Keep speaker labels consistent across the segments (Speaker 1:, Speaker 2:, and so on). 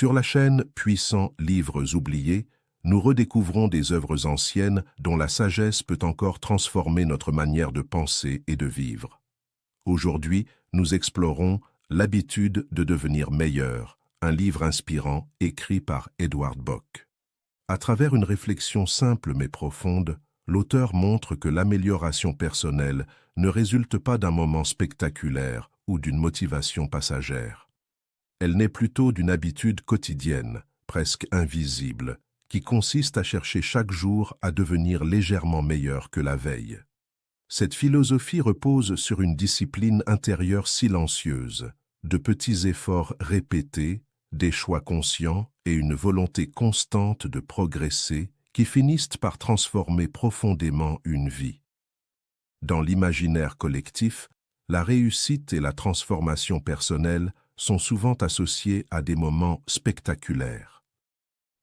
Speaker 1: Sur la chaîne Puissants livres oubliés, nous redécouvrons des œuvres anciennes dont la sagesse peut encore transformer notre manière de penser et de vivre. Aujourd'hui, nous explorons L'habitude de devenir meilleur, un livre inspirant écrit par Edward Bock. À travers une réflexion simple mais profonde, l'auteur montre que l'amélioration personnelle ne résulte pas d'un moment spectaculaire ou d'une motivation passagère. Elle naît plutôt d'une habitude quotidienne, presque invisible, qui consiste à chercher chaque jour à devenir légèrement meilleur que la veille. Cette philosophie repose sur une discipline intérieure silencieuse, de petits efforts répétés, des choix conscients et une volonté constante de progresser qui finissent par transformer profondément une vie. Dans l'imaginaire collectif, la réussite et la transformation personnelle sont souvent associées à des moments spectaculaires.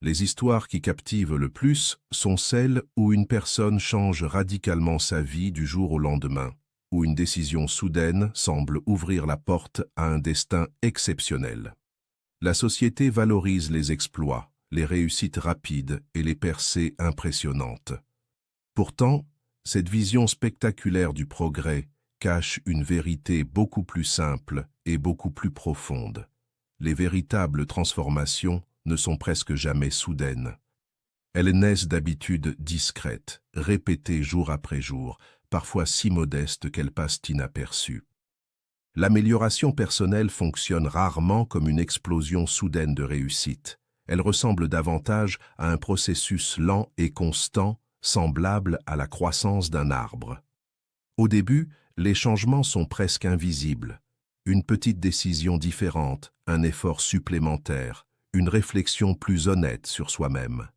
Speaker 1: Les histoires qui captivent le plus sont celles où une personne change radicalement sa vie du jour au lendemain, où une décision soudaine semble ouvrir la porte à un destin exceptionnel. La société valorise les exploits, les réussites rapides et les percées impressionnantes. Pourtant, cette vision spectaculaire du progrès cache une vérité beaucoup plus simple et beaucoup plus profonde. Les véritables transformations ne sont presque jamais soudaines. Elles naissent d'habitudes discrètes, répétées jour après jour, parfois si modestes qu'elles passent inaperçues. L'amélioration personnelle fonctionne rarement comme une explosion soudaine de réussite. Elle ressemble davantage à un processus lent et constant, semblable à la croissance d'un arbre. Au début, les changements sont presque invisibles. Une petite décision différente, un effort supplémentaire, une réflexion plus honnête sur soi-même.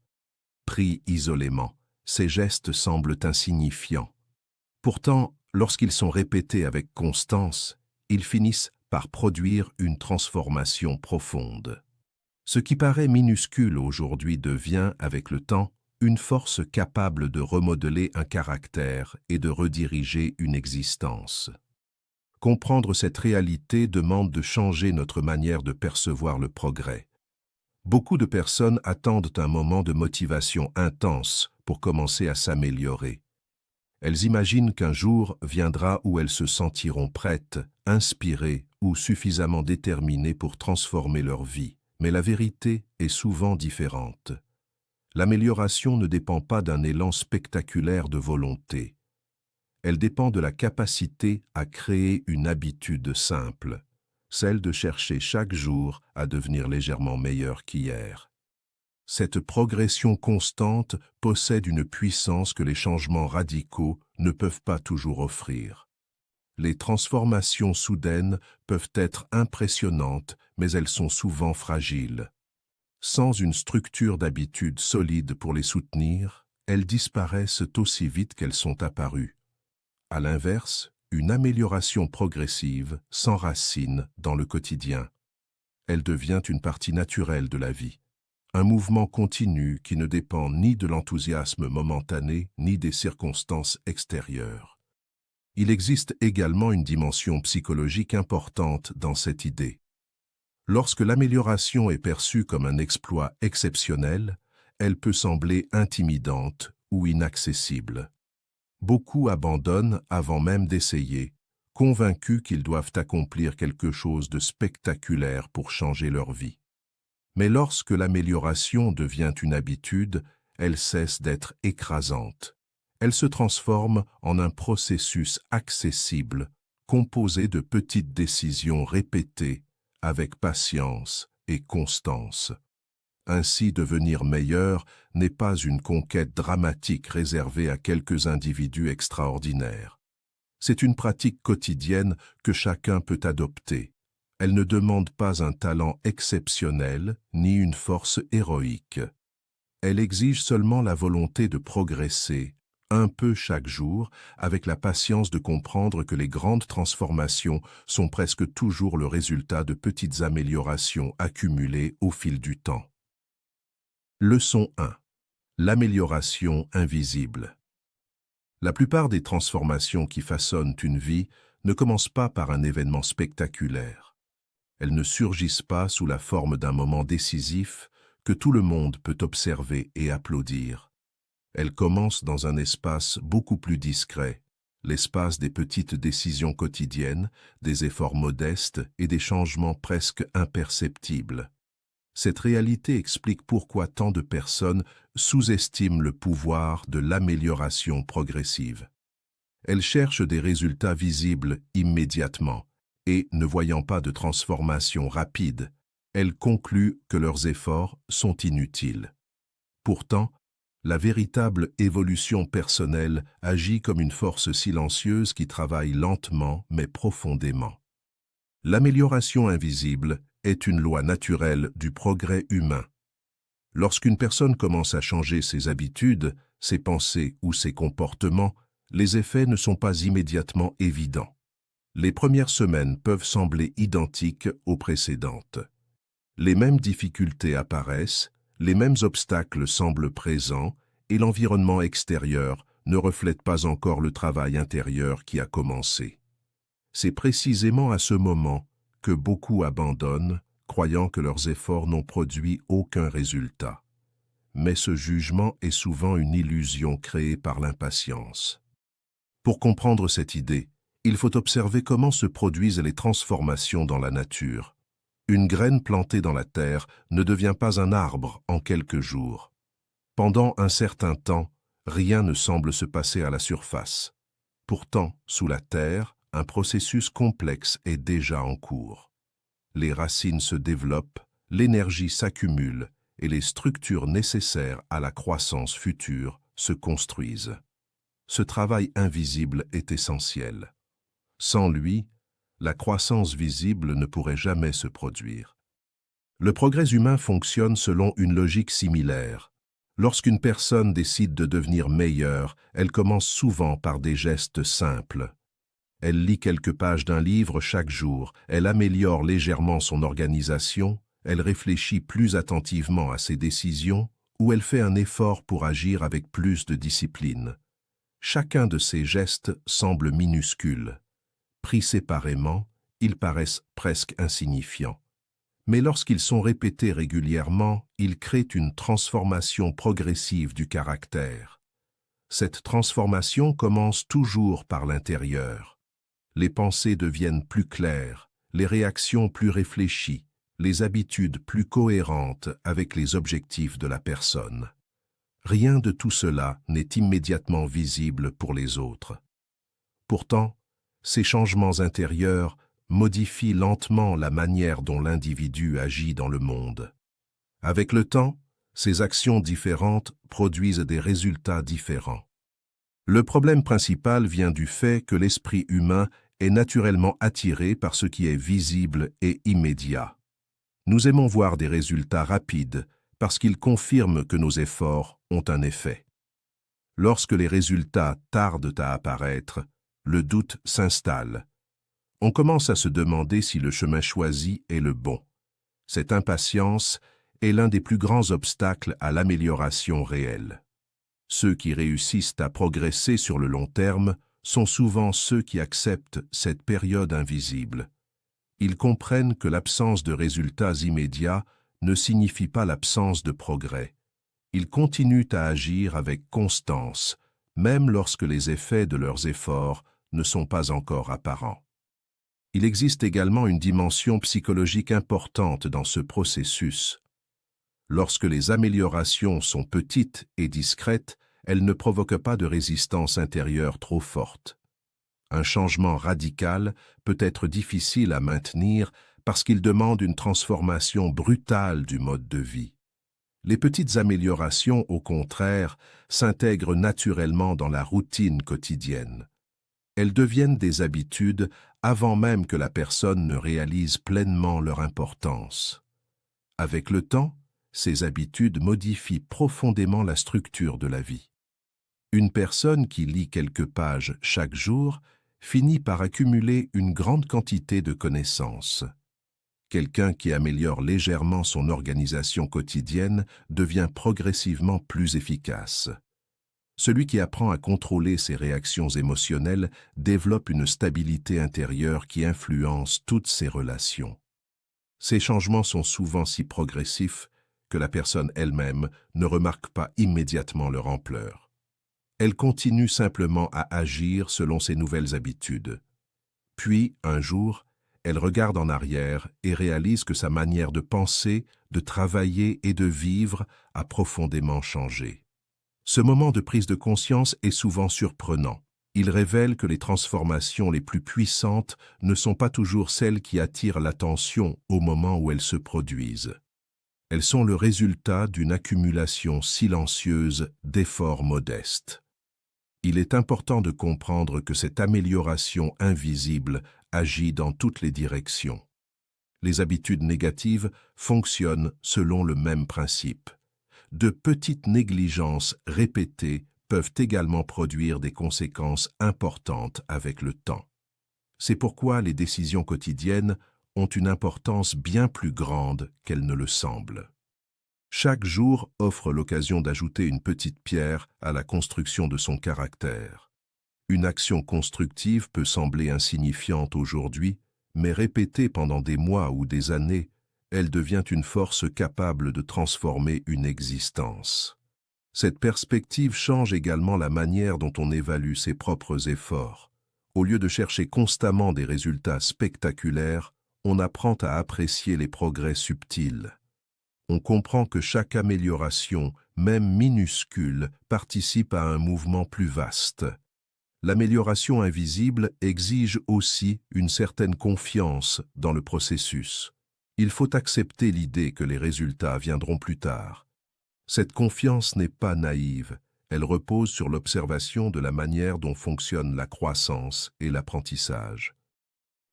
Speaker 1: Pris isolément, ces gestes semblent insignifiants. Pourtant, lorsqu'ils sont répétés avec constance, ils finissent par produire une transformation profonde. Ce qui paraît minuscule aujourd'hui devient, avec le temps, une force capable de remodeler un caractère et de rediriger une existence. Comprendre cette réalité demande de changer notre manière de percevoir le progrès. Beaucoup de personnes attendent un moment de motivation intense pour commencer à s'améliorer. Elles imaginent qu'un jour viendra où elles se sentiront prêtes, inspirées ou suffisamment déterminées pour transformer leur vie. Mais la vérité est souvent différente. L'amélioration ne dépend pas d'un élan spectaculaire de volonté. Elle dépend de la capacité à créer une habitude simple, celle de chercher chaque jour à devenir légèrement meilleur qu'hier. Cette progression constante possède une puissance que les changements radicaux ne peuvent pas toujours offrir. Les transformations soudaines peuvent être impressionnantes, mais elles sont souvent fragiles. Sans une structure d'habitude solide pour les soutenir, elles disparaissent aussi vite qu'elles sont apparues. À l'inverse, une amélioration progressive s'enracine dans le quotidien. Elle devient une partie naturelle de la vie, un mouvement continu qui ne dépend ni de l'enthousiasme momentané ni des circonstances extérieures. Il existe également une dimension psychologique importante dans cette idée. Lorsque l'amélioration est perçue comme un exploit exceptionnel, elle peut sembler intimidante ou inaccessible. Beaucoup abandonnent avant même d'essayer, convaincus qu'ils doivent accomplir quelque chose de spectaculaire pour changer leur vie. Mais lorsque l'amélioration devient une habitude, elle cesse d'être écrasante. Elle se transforme en un processus accessible, composé de petites décisions répétées, avec patience et constance. Ainsi, devenir meilleur n'est pas une conquête dramatique réservée à quelques individus extraordinaires. C'est une pratique quotidienne que chacun peut adopter. Elle ne demande pas un talent exceptionnel ni une force héroïque. Elle exige seulement la volonté de progresser, un peu chaque jour, avec la patience de comprendre que les grandes transformations sont presque toujours le résultat de petites améliorations accumulées au fil du temps. Leçon 1. L'amélioration invisible. La plupart des transformations qui façonnent une vie ne commencent pas par un événement spectaculaire. Elles ne surgissent pas sous la forme d'un moment décisif que tout le monde peut observer et applaudir. Elles commencent dans un espace beaucoup plus discret, l'espace des petites décisions quotidiennes, des efforts modestes et des changements presque imperceptibles. Cette réalité explique pourquoi tant de personnes sous-estiment le pouvoir de l'amélioration progressive. Elles cherchent des résultats visibles immédiatement et, ne voyant pas de transformation rapide, elles concluent que leurs efforts sont inutiles. Pourtant, la véritable évolution personnelle agit comme une force silencieuse qui travaille lentement mais profondément. L'amélioration invisible est une loi naturelle du progrès humain. Lorsqu'une personne commence à changer ses habitudes, ses pensées ou ses comportements, les effets ne sont pas immédiatement évidents. Les premières semaines peuvent sembler identiques aux précédentes. Les mêmes difficultés apparaissent, les mêmes obstacles semblent présents et l'environnement extérieur ne reflète pas encore le travail intérieur qui a commencé. C'est précisément à ce moment que beaucoup abandonnent, croyant que leurs efforts n'ont produit aucun résultat. Mais ce jugement est souvent une illusion créée par l'impatience. Pour comprendre cette idée, il faut observer comment se produisent les transformations dans la nature. Une graine plantée dans la terre ne devient pas un arbre en quelques jours. Pendant un certain temps, rien ne semble se passer à la surface. Pourtant, sous la terre, un processus complexe est déjà en cours. Les racines se développent, l'énergie s'accumule et les structures nécessaires à la croissance future se construisent. Ce travail invisible est essentiel. Sans lui, la croissance visible ne pourrait jamais se produire. Le progrès humain fonctionne selon une logique similaire. Lorsqu'une personne décide de devenir meilleure, elle commence souvent par des gestes simples. Elle lit quelques pages d'un livre chaque jour, elle améliore légèrement son organisation, elle réfléchit plus attentivement à ses décisions ou elle fait un effort pour agir avec plus de discipline. Chacun de ces gestes semble minuscule. Pris séparément, ils paraissent presque insignifiants. Mais lorsqu'ils sont répétés régulièrement, ils créent une transformation progressive du caractère. Cette transformation commence toujours par l'intérieur. Les pensées deviennent plus claires, les réactions plus réfléchies, les habitudes plus cohérentes avec les objectifs de la personne. Rien de tout cela n'est immédiatement visible pour les autres. Pourtant, ces changements intérieurs modifient lentement la manière dont l'individu agit dans le monde. Avec le temps, ces actions différentes produisent des résultats différents. Le problème principal vient du fait que l'esprit humain est naturellement attiré par ce qui est visible et immédiat. Nous aimons voir des résultats rapides parce qu'ils confirment que nos efforts ont un effet. Lorsque les résultats tardent à apparaître, le doute s'installe. On commence à se demander si le chemin choisi est le bon. Cette impatience est l'un des plus grands obstacles à l'amélioration réelle. Ceux qui réussissent à progresser sur le long terme sont souvent ceux qui acceptent cette période invisible. Ils comprennent que l'absence de résultats immédiats ne signifie pas l'absence de progrès. Ils continuent à agir avec constance, même lorsque les effets de leurs efforts ne sont pas encore apparents. Il existe également une dimension psychologique importante dans ce processus. Lorsque les améliorations sont petites et discrètes, elles ne provoquent pas de résistance intérieure trop forte. Un changement radical peut être difficile à maintenir parce qu'il demande une transformation brutale du mode de vie. Les petites améliorations, au contraire, s'intègrent naturellement dans la routine quotidienne. Elles deviennent des habitudes avant même que la personne ne réalise pleinement leur importance. Avec le temps, ces habitudes modifient profondément la structure de la vie. Une personne qui lit quelques pages chaque jour finit par accumuler une grande quantité de connaissances. Quelqu'un qui améliore légèrement son organisation quotidienne devient progressivement plus efficace. Celui qui apprend à contrôler ses réactions émotionnelles développe une stabilité intérieure qui influence toutes ses relations. Ces changements sont souvent si progressifs que la personne elle-même ne remarque pas immédiatement leur ampleur. Elle continue simplement à agir selon ses nouvelles habitudes. Puis, un jour, elle regarde en arrière et réalise que sa manière de penser, de travailler et de vivre a profondément changé. Ce moment de prise de conscience est souvent surprenant. Il révèle que les transformations les plus puissantes ne sont pas toujours celles qui attirent l'attention au moment où elles se produisent. Elles sont le résultat d'une accumulation silencieuse d'efforts modestes. Il est important de comprendre que cette amélioration invisible agit dans toutes les directions. Les habitudes négatives fonctionnent selon le même principe. De petites négligences répétées peuvent également produire des conséquences importantes avec le temps. C'est pourquoi les décisions quotidiennes ont une importance bien plus grande qu'elles ne le semblent. Chaque jour offre l'occasion d'ajouter une petite pierre à la construction de son caractère. Une action constructive peut sembler insignifiante aujourd'hui, mais répétée pendant des mois ou des années, elle devient une force capable de transformer une existence. Cette perspective change également la manière dont on évalue ses propres efforts. Au lieu de chercher constamment des résultats spectaculaires, on apprend à apprécier les progrès subtils. On comprend que chaque amélioration, même minuscule, participe à un mouvement plus vaste. L'amélioration invisible exige aussi une certaine confiance dans le processus. Il faut accepter l'idée que les résultats viendront plus tard. Cette confiance n'est pas naïve, elle repose sur l'observation de la manière dont fonctionne la croissance et l'apprentissage.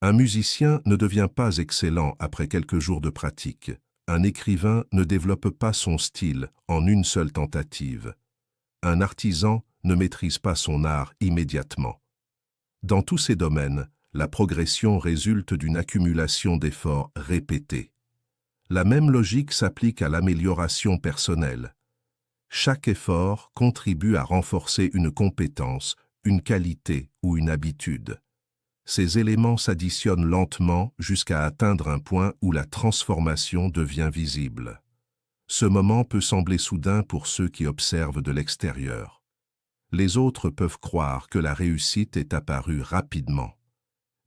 Speaker 1: Un musicien ne devient pas excellent après quelques jours de pratique. Un écrivain ne développe pas son style en une seule tentative. Un artisan ne maîtrise pas son art immédiatement. Dans tous ces domaines, la progression résulte d'une accumulation d'efforts répétés. La même logique s'applique à l'amélioration personnelle. Chaque effort contribue à renforcer une compétence, une qualité ou une habitude. Ces éléments s'additionnent lentement jusqu'à atteindre un point où la transformation devient visible. Ce moment peut sembler soudain pour ceux qui observent de l'extérieur. Les autres peuvent croire que la réussite est apparue rapidement.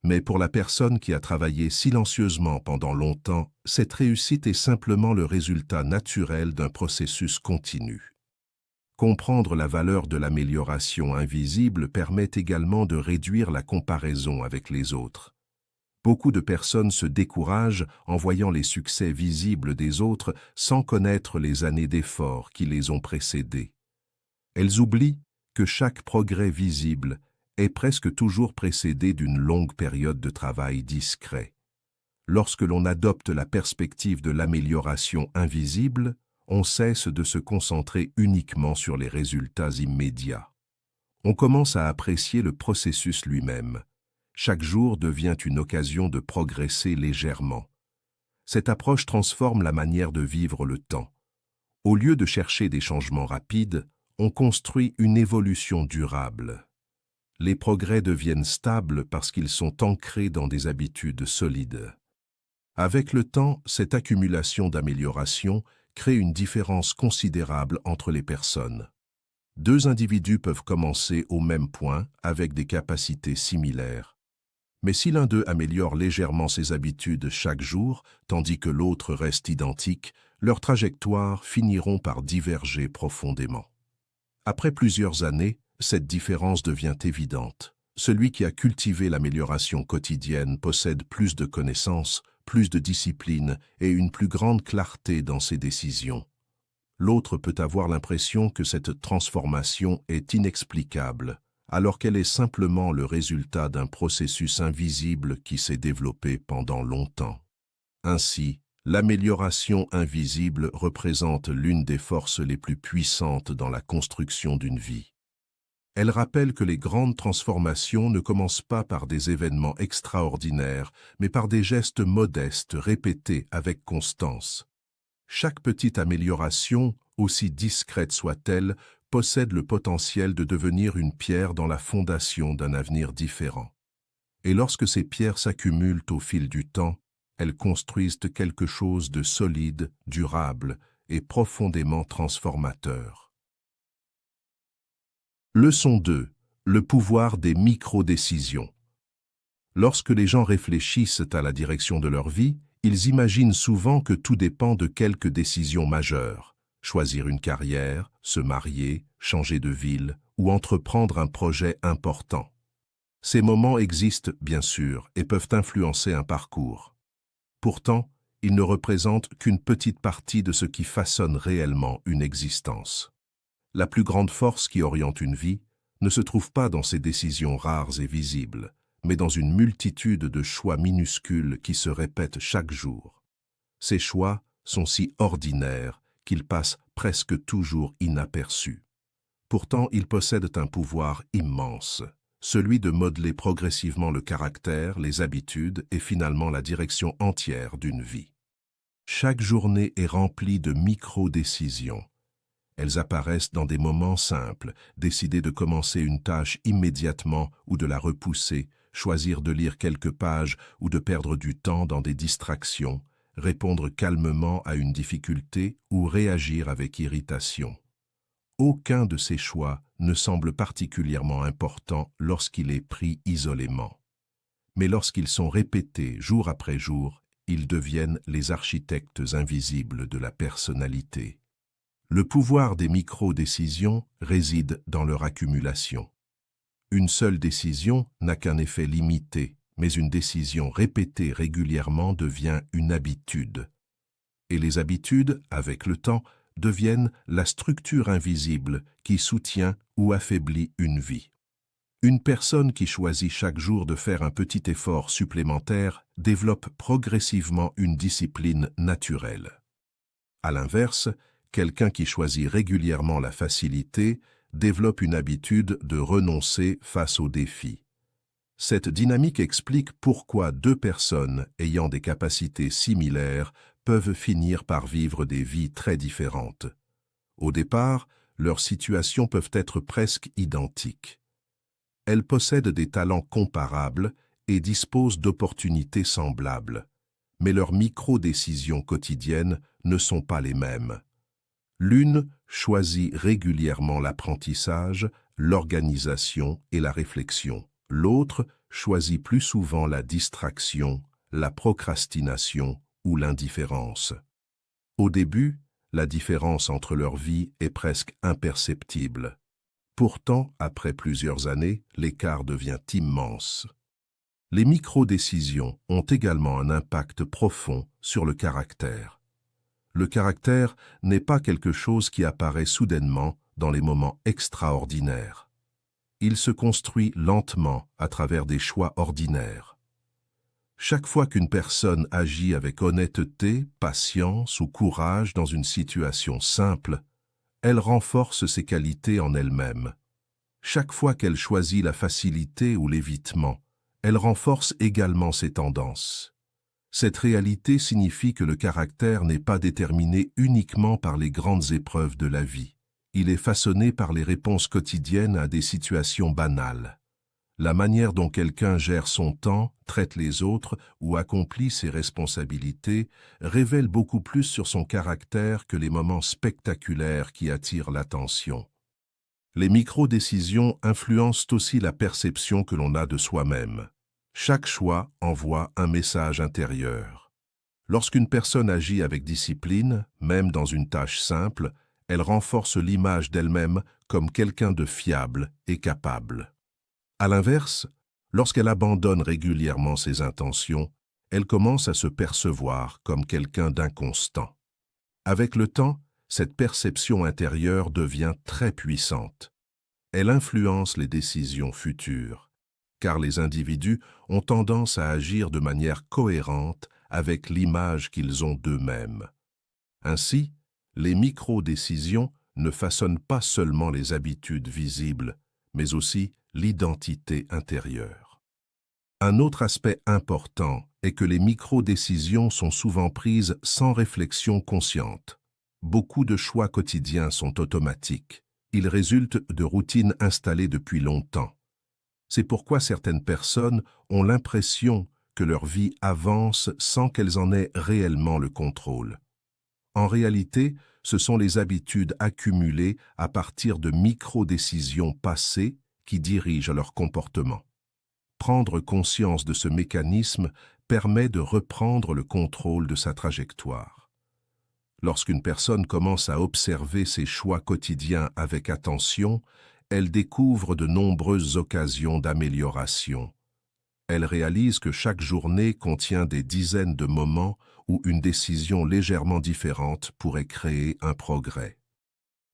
Speaker 1: Mais pour la personne qui a travaillé silencieusement pendant longtemps, cette réussite est simplement le résultat naturel d'un processus continu. Comprendre la valeur de l'amélioration invisible permet également de réduire la comparaison avec les autres. Beaucoup de personnes se découragent en voyant les succès visibles des autres sans connaître les années d'efforts qui les ont précédés. Elles oublient que chaque progrès visible est presque toujours précédé d'une longue période de travail discret. Lorsque l'on adopte la perspective de l'amélioration invisible, on cesse de se concentrer uniquement sur les résultats immédiats. On commence à apprécier le processus lui-même. Chaque jour devient une occasion de progresser légèrement. Cette approche transforme la manière de vivre le temps. Au lieu de chercher des changements rapides, on construit une évolution durable. Les progrès deviennent stables parce qu'ils sont ancrés dans des habitudes solides. Avec le temps, cette accumulation d'amélioration crée une différence considérable entre les personnes. Deux individus peuvent commencer au même point avec des capacités similaires. Mais si l'un d'eux améliore légèrement ses habitudes chaque jour, tandis que l'autre reste identique, leurs trajectoires finiront par diverger profondément. Après plusieurs années, cette différence devient évidente. Celui qui a cultivé l'amélioration quotidienne possède plus de connaissances, plus de discipline et une plus grande clarté dans ses décisions. L'autre peut avoir l'impression que cette transformation est inexplicable, alors qu'elle est simplement le résultat d'un processus invisible qui s'est développé pendant longtemps. Ainsi, l'amélioration invisible représente l'une des forces les plus puissantes dans la construction d'une vie. Elle rappelle que les grandes transformations ne commencent pas par des événements extraordinaires, mais par des gestes modestes répétés avec constance. Chaque petite amélioration, aussi discrète soit-elle, possède le potentiel de devenir une pierre dans la fondation d'un avenir différent. Et lorsque ces pierres s'accumulent au fil du temps, elles construisent quelque chose de solide, durable et profondément transformateur. Leçon 2. Le pouvoir des micro-décisions. Lorsque les gens réfléchissent à la direction de leur vie, ils imaginent souvent que tout dépend de quelques décisions majeures. Choisir une carrière, se marier, changer de ville ou entreprendre un projet important. Ces moments existent, bien sûr, et peuvent influencer un parcours. Pourtant, ils ne représentent qu'une petite partie de ce qui façonne réellement une existence. La plus grande force qui oriente une vie ne se trouve pas dans ces décisions rares et visibles, mais dans une multitude de choix minuscules qui se répètent chaque jour. Ces choix sont si ordinaires qu'ils passent presque toujours inaperçus. Pourtant, ils possèdent un pouvoir immense, celui de modeler progressivement le caractère, les habitudes et finalement la direction entière d'une vie. Chaque journée est remplie de micro-décisions. Elles apparaissent dans des moments simples, décider de commencer une tâche immédiatement ou de la repousser, choisir de lire quelques pages ou de perdre du temps dans des distractions, répondre calmement à une difficulté ou réagir avec irritation. Aucun de ces choix ne semble particulièrement important lorsqu'il est pris isolément. Mais lorsqu'ils sont répétés jour après jour, ils deviennent les architectes invisibles de la personnalité. Le pouvoir des micro-décisions réside dans leur accumulation. Une seule décision n'a qu'un effet limité, mais une décision répétée régulièrement devient une habitude. Et les habitudes, avec le temps, deviennent la structure invisible qui soutient ou affaiblit une vie. Une personne qui choisit chaque jour de faire un petit effort supplémentaire développe progressivement une discipline naturelle. À l'inverse, quelqu'un qui choisit régulièrement la facilité développe une habitude de renoncer face aux défis. Cette dynamique explique pourquoi deux personnes ayant des capacités similaires peuvent finir par vivre des vies très différentes. Au départ, leurs situations peuvent être presque identiques. Elles possèdent des talents comparables et disposent d'opportunités semblables, mais leurs micro-décisions quotidiennes ne sont pas les mêmes. L'une choisit régulièrement l'apprentissage, l'organisation et la réflexion. L'autre choisit plus souvent la distraction, la procrastination ou l'indifférence. Au début, la différence entre leurs vies est presque imperceptible. Pourtant, après plusieurs années, l'écart devient immense. Les micro-décisions ont également un impact profond sur le caractère. Le caractère n'est pas quelque chose qui apparaît soudainement dans les moments extraordinaires. Il se construit lentement à travers des choix ordinaires. Chaque fois qu'une personne agit avec honnêteté, patience ou courage dans une situation simple, elle renforce ses qualités en elle-même. Chaque fois qu'elle choisit la facilité ou l'évitement, elle renforce également ses tendances. Cette réalité signifie que le caractère n'est pas déterminé uniquement par les grandes épreuves de la vie. Il est façonné par les réponses quotidiennes à des situations banales. La manière dont quelqu'un gère son temps, traite les autres ou accomplit ses responsabilités révèle beaucoup plus sur son caractère que les moments spectaculaires qui attirent l'attention. Les micro-décisions influencent aussi la perception que l'on a de soi-même. Chaque choix envoie un message intérieur. Lorsqu'une personne agit avec discipline, même dans une tâche simple, elle renforce l'image d'elle-même comme quelqu'un de fiable et capable. À l'inverse, lorsqu'elle abandonne régulièrement ses intentions, elle commence à se percevoir comme quelqu'un d'inconstant. Avec le temps, cette perception intérieure devient très puissante. Elle influence les décisions futures, car les individus ont tendance à agir de manière cohérente avec l'image qu'ils ont d'eux-mêmes. Ainsi, les micro-décisions ne façonnent pas seulement les habitudes visibles, mais aussi l'identité intérieure. Un autre aspect important est que les micro-décisions sont souvent prises sans réflexion consciente. Beaucoup de choix quotidiens sont automatiques. Ils résultent de routines installées depuis longtemps. C'est pourquoi certaines personnes ont l'impression que leur vie avance sans qu'elles en aient réellement le contrôle. En réalité, ce sont les habitudes accumulées à partir de micro-décisions passées qui dirigent leur comportement. Prendre conscience de ce mécanisme permet de reprendre le contrôle de sa trajectoire. Lorsqu'une personne commence à observer ses choix quotidiens avec attention, elle découvre de nombreuses occasions d'amélioration. Elle réalise que chaque journée contient des dizaines de moments où une décision légèrement différente pourrait créer un progrès.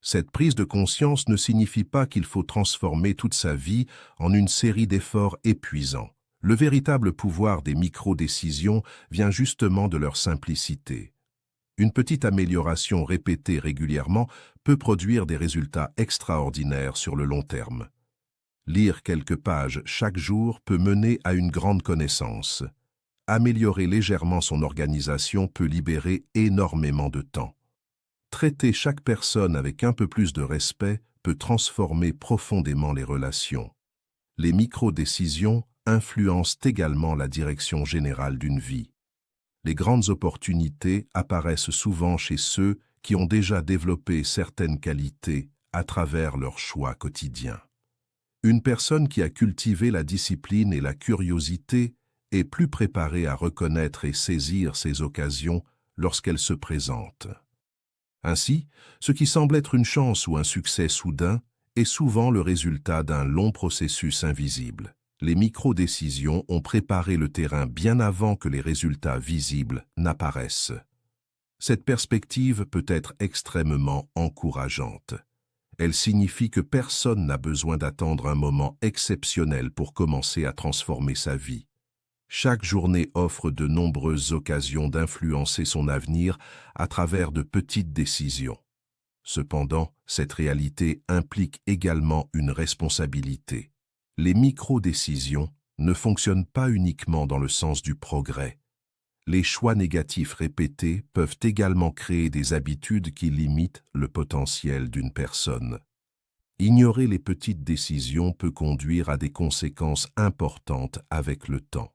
Speaker 1: Cette prise de conscience ne signifie pas qu'il faut transformer toute sa vie en une série d'efforts épuisants. Le véritable pouvoir des micro-décisions vient justement de leur simplicité. Une petite amélioration répétée régulièrement peut produire des résultats extraordinaires sur le long terme. Lire quelques pages chaque jour peut mener à une grande connaissance. Améliorer légèrement son organisation peut libérer énormément de temps. Traiter chaque personne avec un peu plus de respect peut transformer profondément les relations. Les micro-décisions influencent également la direction générale d'une vie. Les grandes opportunités apparaissent souvent chez ceux qui ont déjà développé certaines qualités à travers leurs choix quotidiens. Une personne qui a cultivé la discipline et la curiosité est plus préparée à reconnaître et saisir ces occasions lorsqu'elles se présentent. Ainsi, ce qui semble être une chance ou un succès soudain est souvent le résultat d'un long processus invisible. Les micro-décisions ont préparé le terrain bien avant que les résultats visibles n'apparaissent. Cette perspective peut être extrêmement encourageante. Elle signifie que personne n'a besoin d'attendre un moment exceptionnel pour commencer à transformer sa vie. Chaque journée offre de nombreuses occasions d'influencer son avenir à travers de petites décisions. Cependant, cette réalité implique également une responsabilité. Les micro-décisions ne fonctionnent pas uniquement dans le sens du progrès. Les choix négatifs répétés peuvent également créer des habitudes qui limitent le potentiel d'une personne. Ignorer les petites décisions peut conduire à des conséquences importantes avec le temps.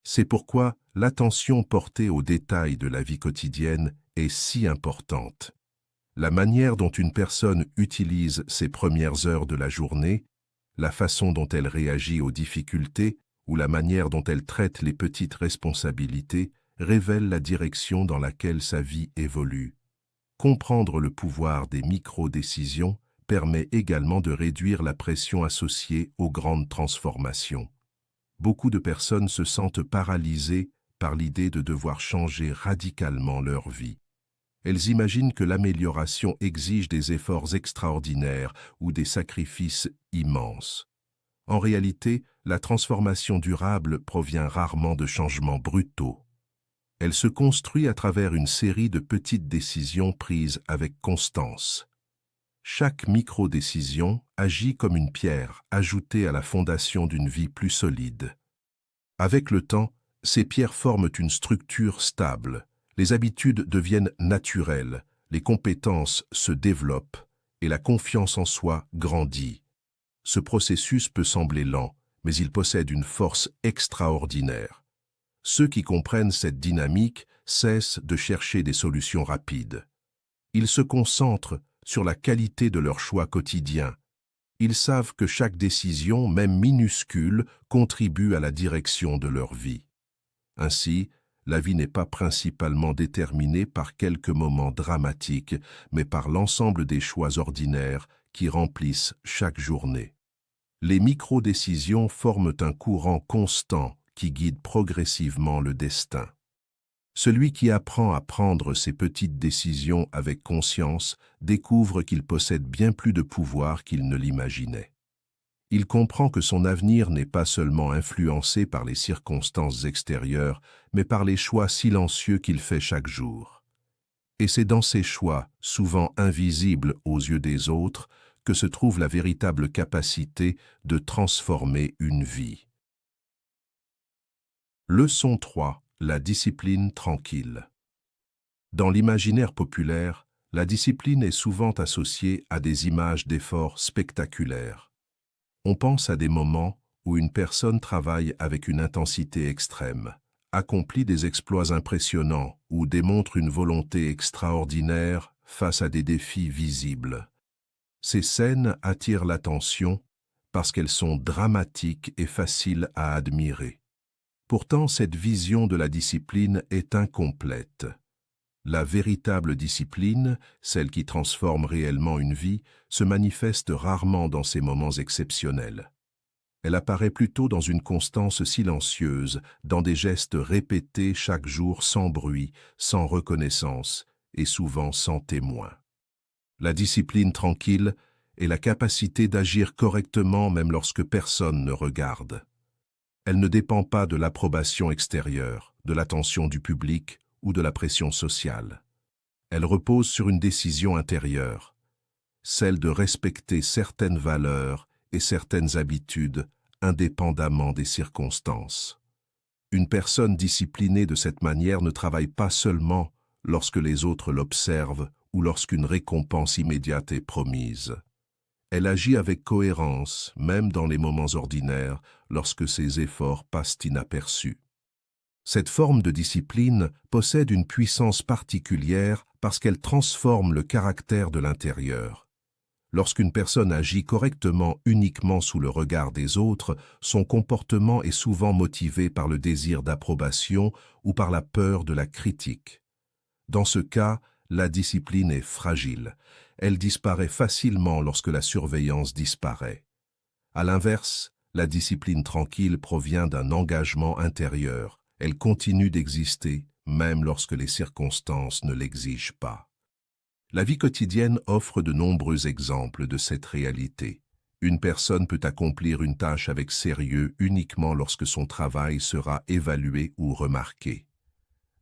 Speaker 1: C'est pourquoi l'attention portée aux détails de la vie quotidienne est si importante. La manière dont une personne utilise ses premières heures de la journée, la façon dont elle réagit aux difficultés ou la manière dont elle traite les petites responsabilités révèle la direction dans laquelle sa vie évolue. Comprendre le pouvoir des micro-décisions permet également de réduire la pression associée aux grandes transformations. Beaucoup de personnes se sentent paralysées par l'idée de devoir changer radicalement leur vie. Elles imaginent que l'amélioration exige des efforts extraordinaires ou des sacrifices immenses. En réalité, la transformation durable provient rarement de changements brutaux. Elle se construit à travers une série de petites décisions prises avec constance. Chaque micro-décision agit comme une pierre ajoutée à la fondation d'une vie plus solide. Avec le temps, ces pierres forment une structure stable. Les habitudes deviennent naturelles, les compétences se développent et la confiance en soi grandit. Ce processus peut sembler lent, mais il possède une force extraordinaire. Ceux qui comprennent cette dynamique cessent de chercher des solutions rapides. Ils se concentrent sur la qualité de leurs choix quotidiens. Ils savent que chaque décision, même minuscule, contribue à la direction de leur vie. Ainsi, la vie n'est pas principalement déterminée par quelques moments dramatiques, mais par l'ensemble des choix ordinaires qui remplissent chaque journée. Les micro-décisions forment un courant constant qui guide progressivement le destin. Celui qui apprend à prendre ces petites décisions avec conscience découvre qu'il possède bien plus de pouvoir qu'il ne l'imaginait. Il comprend que son avenir n'est pas seulement influencé par les circonstances extérieures, mais par les choix silencieux qu'il fait chaque jour. Et c'est dans ces choix, souvent invisibles aux yeux des autres, que se trouve la véritable capacité de transformer une vie. Leçon 3. La discipline tranquille. Dans l'imaginaire populaire, la discipline est souvent associée à des images d'efforts spectaculaires. On pense à des moments où une personne travaille avec une intensité extrême, accomplit des exploits impressionnants ou démontre une volonté extraordinaire face à des défis visibles. Ces scènes attirent l'attention parce qu'elles sont dramatiques et faciles à admirer. Pourtant, cette vision de la discipline est incomplète. La véritable discipline, celle qui transforme réellement une vie, se manifeste rarement dans ces moments exceptionnels. Elle apparaît plutôt dans une constance silencieuse, dans des gestes répétés chaque jour sans bruit, sans reconnaissance et souvent sans témoin. La discipline tranquille est la capacité d'agir correctement même lorsque personne ne regarde. Elle ne dépend pas de l'approbation extérieure, de l'attention du public ou de la pression sociale. Elle repose sur une décision intérieure, celle de respecter certaines valeurs et certaines habitudes indépendamment des circonstances. Une personne disciplinée de cette manière ne travaille pas seulement lorsque les autres l'observent ou lorsqu'une récompense immédiate est promise. Elle agit avec cohérence, même dans les moments ordinaires, lorsque ses efforts passent inaperçus. Cette forme de discipline possède une puissance particulière parce qu'elle transforme le caractère de l'intérieur. Lorsqu'une personne agit correctement uniquement sous le regard des autres, son comportement est souvent motivé par le désir d'approbation ou par la peur de la critique. Dans ce cas, la discipline est fragile. Elle disparaît facilement lorsque la surveillance disparaît. À l'inverse, la discipline tranquille provient d'un engagement intérieur. Elle continue d'exister, même lorsque les circonstances ne l'exigent pas. La vie quotidienne offre de nombreux exemples de cette réalité. Une personne peut accomplir une tâche avec sérieux uniquement lorsque son travail sera évalué ou remarqué.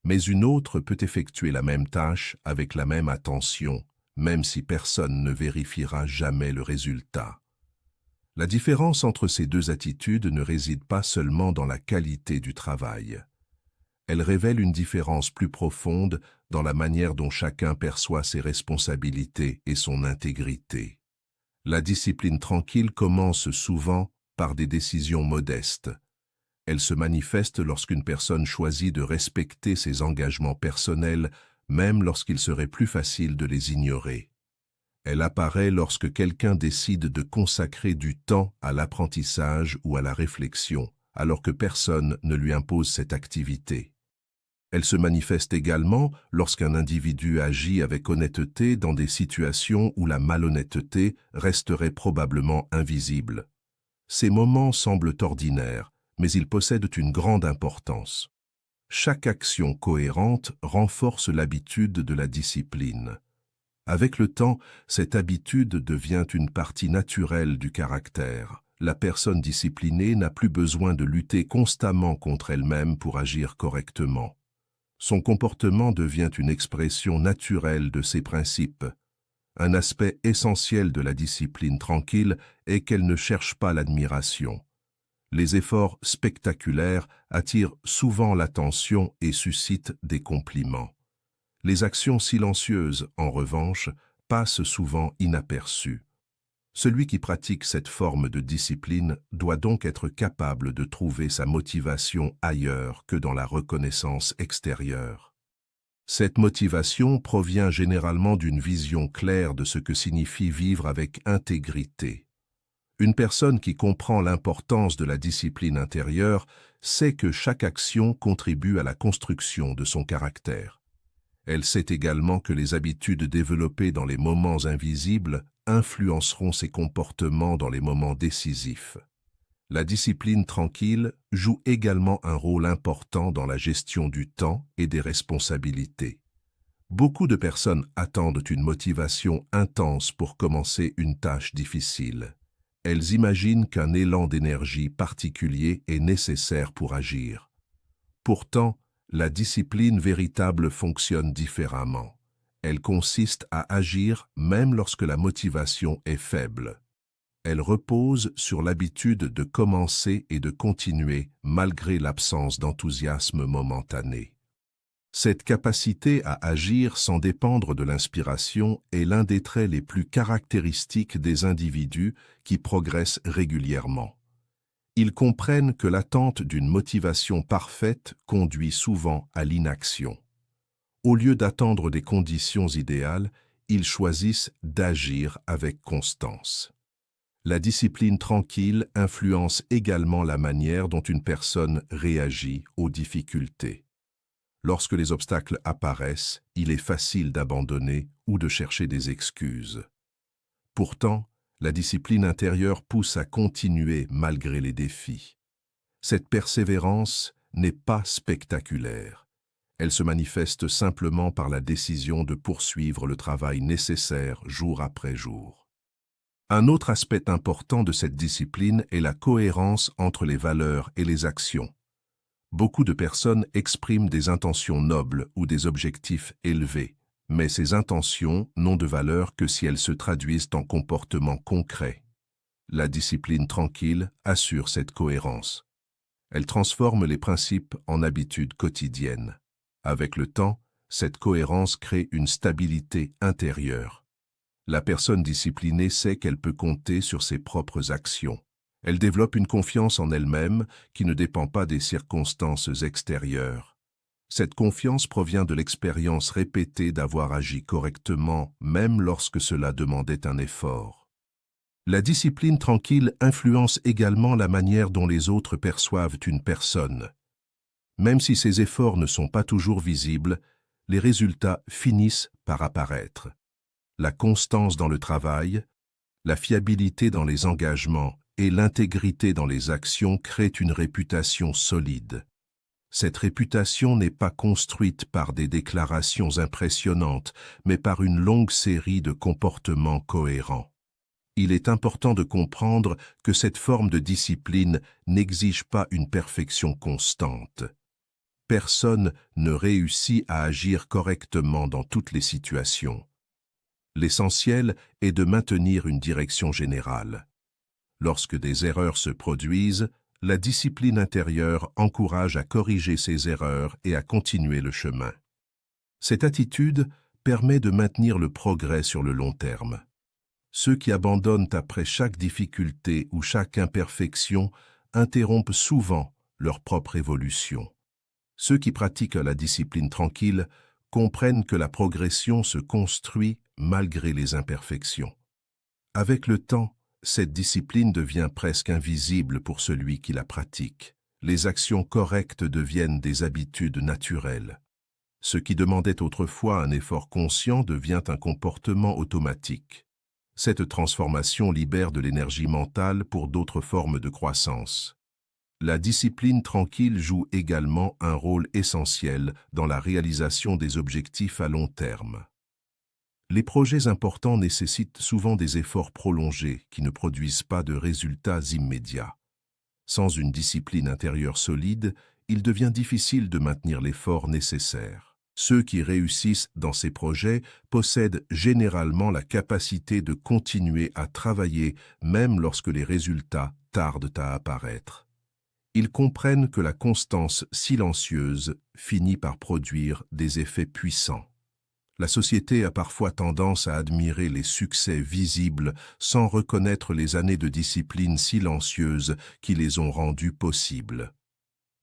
Speaker 1: Mais une autre peut effectuer la même tâche avec la même attention, même si personne ne vérifiera jamais le résultat. La différence entre ces deux attitudes ne réside pas seulement dans la qualité du travail. Elle révèle une différence plus profonde dans la manière dont chacun perçoit ses responsabilités et son intégrité. La discipline tranquille commence souvent par des décisions modestes. Elle se manifeste lorsqu'une personne choisit de respecter ses engagements personnels, même lorsqu'il serait plus facile de les ignorer. Elle apparaît lorsque quelqu'un décide de consacrer du temps à l'apprentissage ou à la réflexion, alors que personne ne lui impose cette activité. Elle se manifeste également lorsqu'un individu agit avec honnêteté dans des situations où la malhonnêteté resterait probablement invisible. Ces moments semblent ordinaires, mais ils possèdent une grande importance. Chaque action cohérente renforce l'habitude de la discipline. Avec le temps, cette habitude devient une partie naturelle du caractère. La personne disciplinée n'a plus besoin de lutter constamment contre elle-même pour agir correctement. Son comportement devient une expression naturelle de ses principes. Un aspect essentiel de la discipline tranquille est qu'elle ne cherche pas l'admiration. Les efforts spectaculaires attirent souvent l'attention et suscitent des compliments. Les actions silencieuses, en revanche, passent souvent inaperçues. Celui qui pratique cette forme de discipline doit donc être capable de trouver sa motivation ailleurs que dans la reconnaissance extérieure. Cette motivation provient généralement d'une vision claire de ce que signifie vivre avec intégrité. Une personne qui comprend l'importance de la discipline intérieure sait que chaque action contribue à la construction de son caractère. Elle sait également que les habitudes développées dans les moments invisibles influenceront ses comportements dans les moments décisifs. La discipline tranquille joue également un rôle important dans la gestion du temps et des responsabilités. Beaucoup de personnes attendent une motivation intense pour commencer une tâche difficile. Elles imaginent qu'un élan d'énergie particulier est nécessaire pour agir. Pourtant, la discipline véritable fonctionne différemment. Elle consiste à agir même lorsque la motivation est faible. Elle repose sur l'habitude de commencer et de continuer malgré l'absence d'enthousiasme momentané. Cette capacité à agir sans dépendre de l'inspiration est l'un des traits les plus caractéristiques des individus qui progressent régulièrement. Ils comprennent que l'attente d'une motivation parfaite conduit souvent à l'inaction. Au lieu d'attendre des conditions idéales, ils choisissent d'agir avec constance. La discipline tranquille influence également la manière dont une personne réagit aux difficultés. Lorsque les obstacles apparaissent, il est facile d'abandonner ou de chercher des excuses. Pourtant, la discipline intérieure pousse à continuer malgré les défis. Cette persévérance n'est pas spectaculaire. Elle se manifeste simplement par la décision de poursuivre le travail nécessaire jour après jour. Un autre aspect important de cette discipline est la cohérence entre les valeurs et les actions. Beaucoup de personnes expriment des intentions nobles ou des objectifs élevés, mais ces intentions n'ont de valeur que si elles se traduisent en comportements concrets. La discipline tranquille assure cette cohérence. Elle transforme les principes en habitudes quotidiennes. Avec le temps, cette cohérence crée une stabilité intérieure. La personne disciplinée sait qu'elle peut compter sur ses propres actions. Elle développe une confiance en elle-même qui ne dépend pas des circonstances extérieures. Cette confiance provient de l'expérience répétée d'avoir agi correctement, même lorsque cela demandait un effort. La discipline tranquille influence également la manière dont les autres perçoivent une personne. Même si ces efforts ne sont pas toujours visibles, les résultats finissent par apparaître. La constance dans le travail, la fiabilité dans les engagements et l'intégrité dans les actions créent une réputation solide. Cette réputation n'est pas construite par des déclarations impressionnantes, mais par une longue série de comportements cohérents. Il est important de comprendre que cette forme de discipline n'exige pas une perfection constante. Personne ne réussit à agir correctement dans toutes les situations. L'essentiel est de maintenir une direction générale. Lorsque des erreurs se produisent, la discipline intérieure encourage à corriger ces erreurs et à continuer le chemin. Cette attitude permet de maintenir le progrès sur le long terme. Ceux qui abandonnent après chaque difficulté ou chaque imperfection interrompent souvent leur propre évolution. Ceux qui pratiquent la discipline tranquille comprennent que la progression se construit malgré les imperfections. Avec le temps, cette discipline devient presque invisible pour celui qui la pratique. Les actions correctes deviennent des habitudes naturelles. Ce qui demandait autrefois un effort conscient devient un comportement automatique. Cette transformation libère de l'énergie mentale pour d'autres formes de croissance. La discipline tranquille joue également un rôle essentiel dans la réalisation des objectifs à long terme. Les projets importants nécessitent souvent des efforts prolongés qui ne produisent pas de résultats immédiats. Sans une discipline intérieure solide, il devient difficile de maintenir l'effort nécessaire. Ceux qui réussissent dans ces projets possèdent généralement la capacité de continuer à travailler même lorsque les résultats tardent à apparaître. Ils comprennent que la constance silencieuse finit par produire des effets puissants. La société a parfois tendance à admirer les succès visibles sans reconnaître les années de discipline silencieuse qui les ont rendus possibles.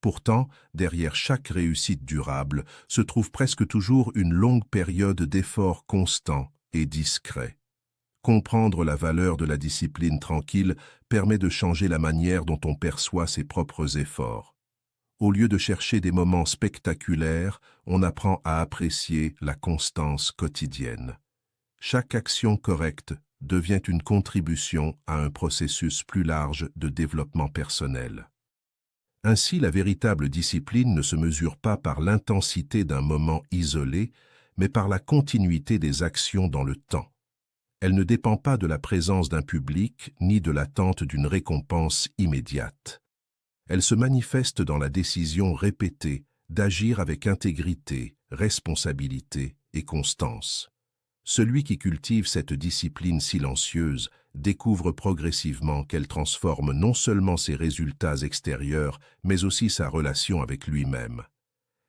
Speaker 1: Pourtant, derrière chaque réussite durable se trouve presque toujours une longue période d'efforts constants et discrets. Comprendre la valeur de la discipline tranquille permet de changer la manière dont on perçoit ses propres efforts. Au lieu de chercher des moments spectaculaires, on apprend à apprécier la constance quotidienne. Chaque action correcte devient une contribution à un processus plus large de développement personnel. Ainsi, la véritable discipline ne se mesure pas par l'intensité d'un moment isolé, mais par la continuité des actions dans le temps. Elle ne dépend pas de la présence d'un public ni de l'attente d'une récompense immédiate. Elle se manifeste dans la décision répétée d'agir avec intégrité, responsabilité et constance. Celui qui cultive cette discipline silencieuse découvre progressivement qu'elle transforme non seulement ses résultats extérieurs, mais aussi sa relation avec lui-même.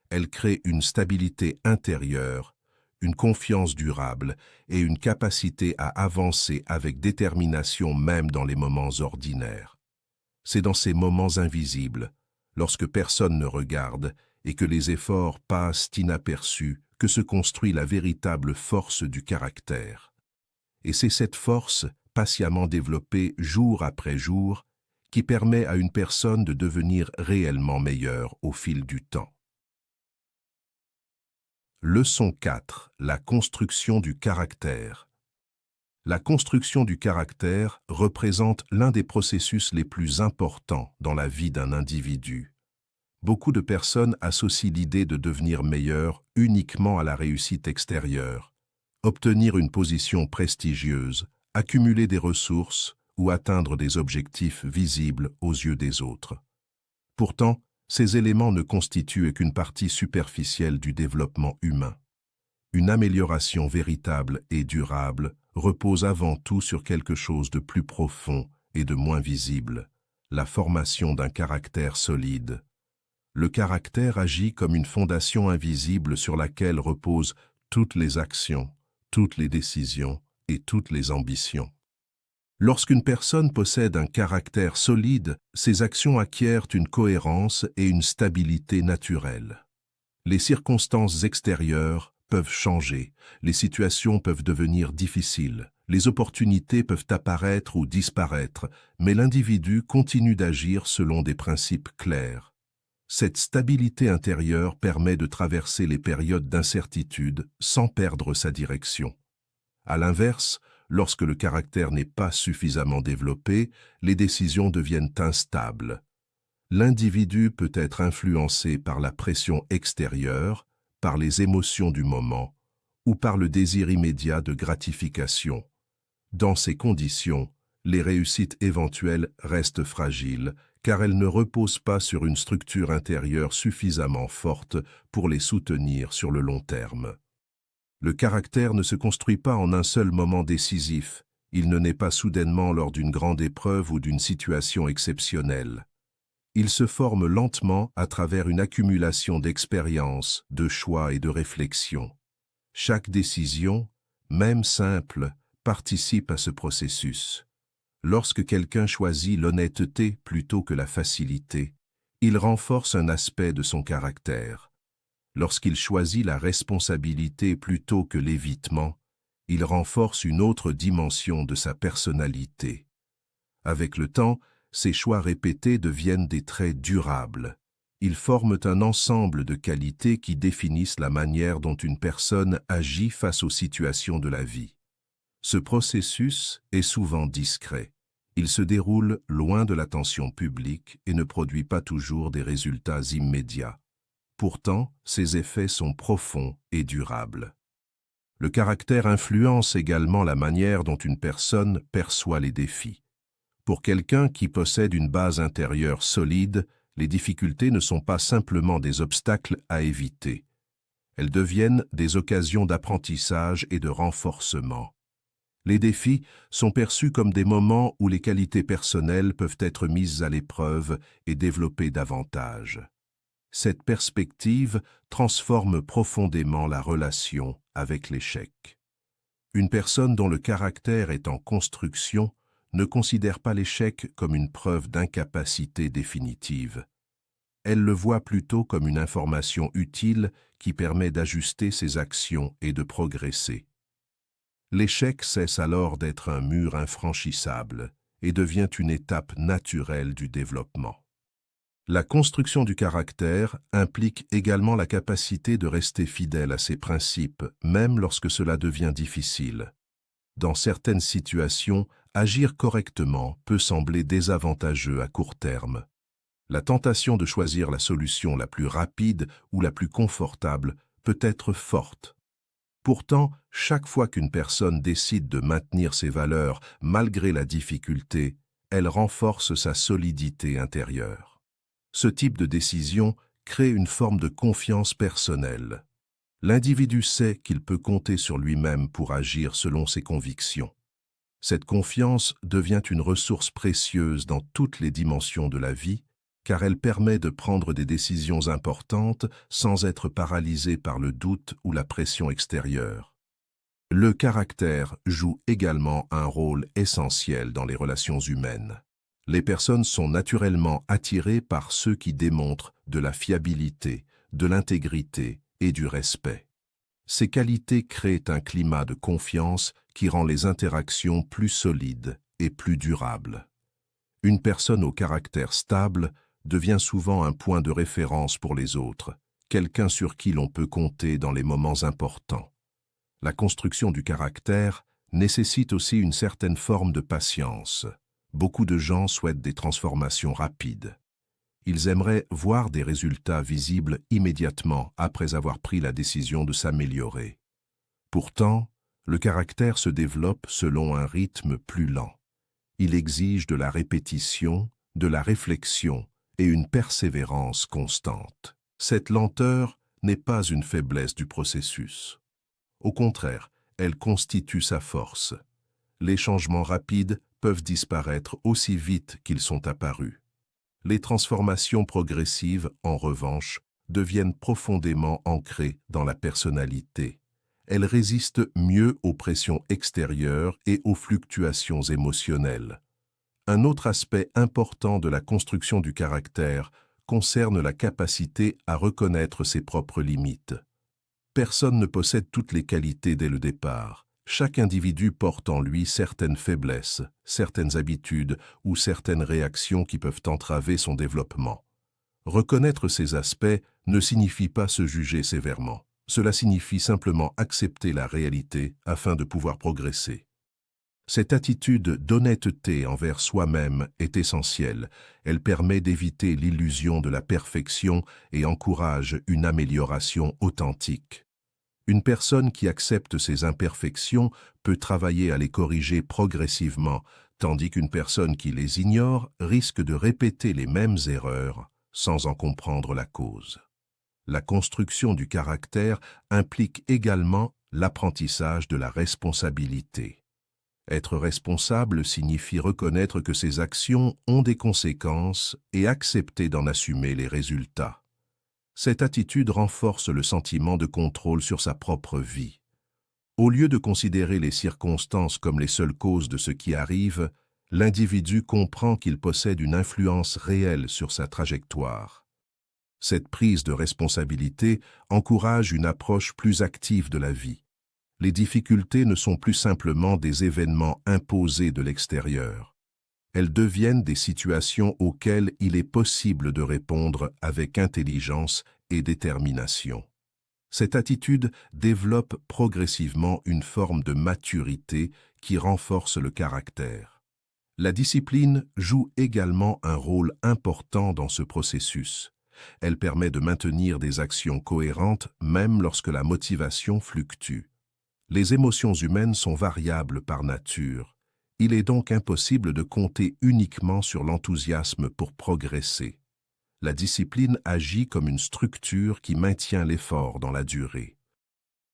Speaker 1: Elle crée une stabilité intérieure, une confiance durable et une capacité à avancer avec détermination même dans les moments ordinaires. c'est dans ces moments invisibles, lorsque personne ne regarde et que les efforts passent inaperçus, que se construit la véritable force du caractère. Et c'est cette force, patiemment développée jour après jour, qui permet à une personne de devenir réellement meilleure au fil du temps. Leçon 4. La construction du caractère. La construction du caractère représente l'un des processus les plus importants dans la vie d'un individu. Beaucoup de personnes associent l'idée de devenir meilleur uniquement à la réussite extérieure, obtenir une position prestigieuse, accumuler des ressources ou atteindre des objectifs visibles aux yeux des autres. Pourtant, ces éléments ne constituent qu'une partie superficielle du développement humain. Une amélioration véritable et durable repose avant tout sur quelque chose de plus profond et de moins visible, la formation d'un caractère solide. Le caractère agit comme une fondation invisible sur laquelle reposent toutes les actions, toutes les décisions et toutes les ambitions. Lorsqu'une personne possède un caractère solide, ses actions acquièrent une cohérence et une stabilité naturelle. Les circonstances extérieures peuvent changer, les situations peuvent devenir difficiles, les opportunités peuvent apparaître ou disparaître, mais l'individu continue d'agir selon des principes clairs. Cette stabilité intérieure permet de traverser les périodes d'incertitude sans perdre sa direction. À l'inverse, lorsque le caractère n'est pas suffisamment développé, les décisions deviennent instables. L'individu peut être influencé par la pression extérieure, par les émotions du moment ou par le désir immédiat de gratification. Dans ces conditions, les réussites éventuelles restent fragiles car elles ne reposent pas sur une structure intérieure suffisamment forte pour les soutenir sur le long terme. Le caractère ne se construit pas en un seul moment décisif, il ne naît pas soudainement lors d'une grande épreuve ou d'une situation exceptionnelle. Il se forme lentement à travers une accumulation d'expériences, de choix et de réflexions. Chaque décision, même simple, participe à ce processus. Lorsque quelqu'un choisit l'honnêteté plutôt que la facilité, il renforce un aspect de son caractère. Lorsqu'il choisit la responsabilité plutôt que l'évitement, il renforce une autre dimension de sa personnalité. Avec le temps, ces choix répétés deviennent des traits durables. Ils forment un ensemble de qualités qui définissent la manière dont une personne agit face aux situations de la vie. Ce processus est souvent discret. Il se déroule loin de l'attention publique et ne produit pas toujours des résultats immédiats. Pourtant, ses effets sont profonds et durables. Le caractère influence également la manière dont une personne perçoit les défis. Pour quelqu'un qui possède une base intérieure solide, les difficultés ne sont pas simplement des obstacles à éviter. Elles deviennent des occasions d'apprentissage et de renforcement. Les défis sont perçus comme des moments où les qualités personnelles peuvent être mises à l'épreuve et développées davantage. Cette perspective transforme profondément la relation avec l'échec. Une personne dont le caractère est en construction ne considère pas l'échec comme une preuve d'incapacité définitive. Elle le voit plutôt comme une information utile qui permet d'ajuster ses actions et de progresser. L'échec cesse alors d'être un mur infranchissable et devient une étape naturelle du développement. La construction du caractère implique également la capacité de rester fidèle à ses principes, même lorsque cela devient difficile. Dans certaines situations, agir correctement peut sembler désavantageux à court terme. La tentation de choisir la solution la plus rapide ou la plus confortable peut être forte. Pourtant, chaque fois qu'une personne décide de maintenir ses valeurs malgré la difficulté, elle renforce sa solidité intérieure. Ce type de décision crée une forme de confiance personnelle. L'individu sait qu'il peut compter sur lui-même pour agir selon ses convictions. Cette confiance devient une ressource précieuse dans toutes les dimensions de la vie, car elle permet de prendre des décisions importantes sans être paralysé par le doute ou la pression extérieure. Le caractère joue également un rôle essentiel dans les relations humaines. Les personnes sont naturellement attirées par ceux qui démontrent de la fiabilité, de l'intégrité et du respect. Ces qualités créent un climat de confiance qui rend les interactions plus solides et plus durables. Une personne au caractère stable devient souvent un point de référence pour les autres, quelqu'un sur qui l'on peut compter dans les moments importants. La construction du caractère nécessite aussi une certaine forme de patience. Beaucoup de gens souhaitent des transformations rapides. Ils aimeraient voir des résultats visibles immédiatement après avoir pris la décision de s'améliorer. Pourtant, le caractère se développe selon un rythme plus lent. Il exige de la répétition, de la réflexion et une persévérance constante. Cette lenteur n'est pas une faiblesse du processus. Au contraire, elle constitue sa force. Les changements rapides peuvent disparaître aussi vite qu'ils sont apparus. Les transformations progressives, en revanche, deviennent profondément ancrées dans la personnalité. Elles résistent mieux aux pressions extérieures et aux fluctuations émotionnelles. Un autre aspect important de la construction du caractère concerne la capacité à reconnaître ses propres limites. Personne ne possède toutes les qualités dès le départ. Chaque individu porte en lui certaines faiblesses, certaines habitudes ou certaines réactions qui peuvent entraver son développement. Reconnaître ces aspects ne signifie pas se juger sévèrement. Cela signifie simplement accepter la réalité afin de pouvoir progresser. Cette attitude d'honnêteté envers soi-même est essentielle. Elle permet d'éviter l'illusion de la perfection et encourage une amélioration authentique. Une personne qui accepte ses imperfections peut travailler à les corriger progressivement, tandis qu'une personne qui les ignore risque de répéter les mêmes erreurs sans en comprendre la cause. La construction du caractère implique également l'apprentissage de la responsabilité. Être responsable signifie reconnaître que ses actions ont des conséquences et accepter d'en assumer les résultats. Cette attitude renforce le sentiment de contrôle sur sa propre vie. Au lieu de considérer les circonstances comme les seules causes de ce qui arrive, l'individu comprend qu'il possède une influence réelle sur sa trajectoire. Cette prise de responsabilité encourage une approche plus active de la vie. Les difficultés ne sont plus simplement des événements imposés de l'extérieur. Elles deviennent des situations auxquelles il est possible de répondre avec intelligence et détermination. Cette attitude développe progressivement une forme de maturité qui renforce le caractère. La discipline joue également un rôle important dans ce processus. Elle permet de maintenir des actions cohérentes même lorsque la motivation fluctue. Les émotions humaines sont variables par nature. Il est donc impossible de compter uniquement sur l'enthousiasme pour progresser. La discipline agit comme une structure qui maintient l'effort dans la durée.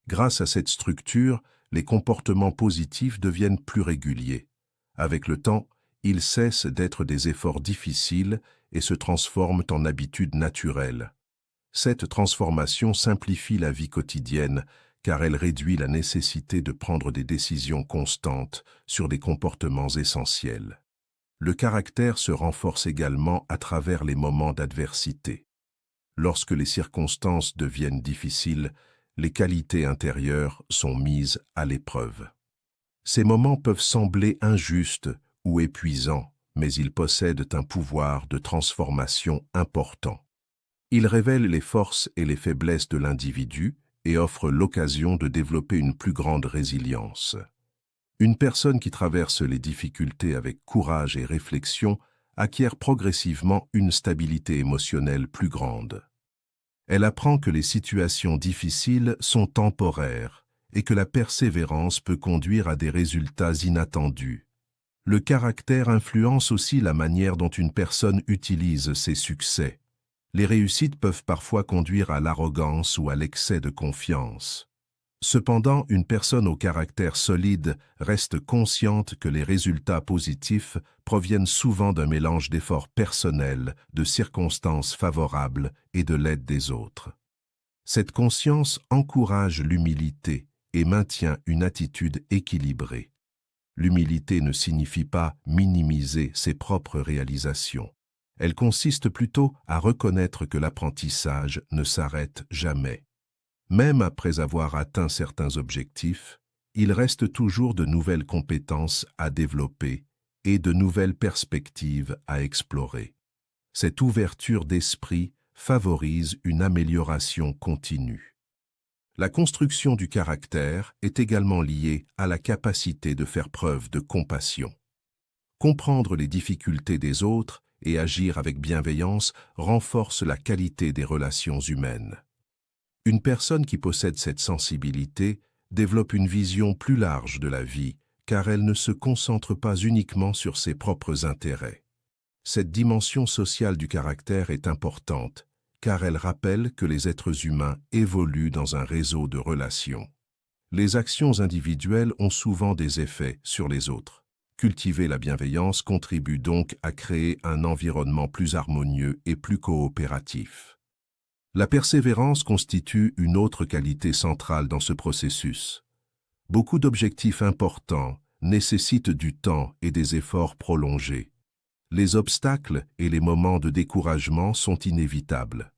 Speaker 1: Grâce à cette structure, les comportements positifs deviennent plus réguliers. Avec le temps, ils cessent d'être des efforts difficiles et se transforment en habitudes naturelles. Cette transformation simplifie la vie quotidienne car elle réduit la nécessité de prendre des décisions constantes sur des comportements essentiels. Le caractère se renforce également à travers les moments d'adversité. Lorsque les circonstances deviennent difficiles, les qualités intérieures sont mises à l'épreuve. Ces moments peuvent sembler injustes ou épuisants, mais ils possèdent un pouvoir de transformation important. Ils révèlent les forces et les faiblesses de l'individu et offrent l'occasion de développer une plus grande résilience. Une personne qui traverse les difficultés avec courage et réflexion acquiert progressivement une stabilité émotionnelle plus grande. Elle apprend que les situations difficiles sont temporaires et que la persévérance peut conduire à des résultats inattendus. Le caractère influence aussi la manière dont une personne utilise ses succès. Les réussites peuvent parfois conduire à l'arrogance ou à l'excès de confiance. Cependant, une personne au caractère solide reste consciente que les résultats positifs proviennent souvent d'un mélange d'efforts personnels, de circonstances favorables et de l'aide des autres. Cette conscience encourage l'humilité et maintient une attitude équilibrée. L'humilité ne signifie pas minimiser ses propres réalisations. Elle consiste plutôt à reconnaître que l'apprentissage ne s'arrête jamais. Même après avoir atteint certains objectifs, il reste toujours de nouvelles compétences à développer et de nouvelles perspectives à explorer. Cette ouverture d'esprit favorise une amélioration continue. La construction du caractère est également liée à la capacité de faire preuve de compassion. Comprendre les difficultés des autres et agir avec bienveillance renforce la qualité des relations humaines. Une personne qui possède cette sensibilité développe une vision plus large de la vie, car elle ne se concentre pas uniquement sur ses propres intérêts. Cette dimension sociale du caractère est importante, car elle rappelle que les êtres humains évoluent dans un réseau de relations. Les actions individuelles ont souvent des effets sur les autres. Cultiver la bienveillance contribue donc à créer un environnement plus harmonieux et plus coopératif. La persévérance constitue une autre qualité centrale dans ce processus. Beaucoup d'objectifs importants nécessitent du temps et des efforts prolongés. Les obstacles et les moments de découragement sont inévitables.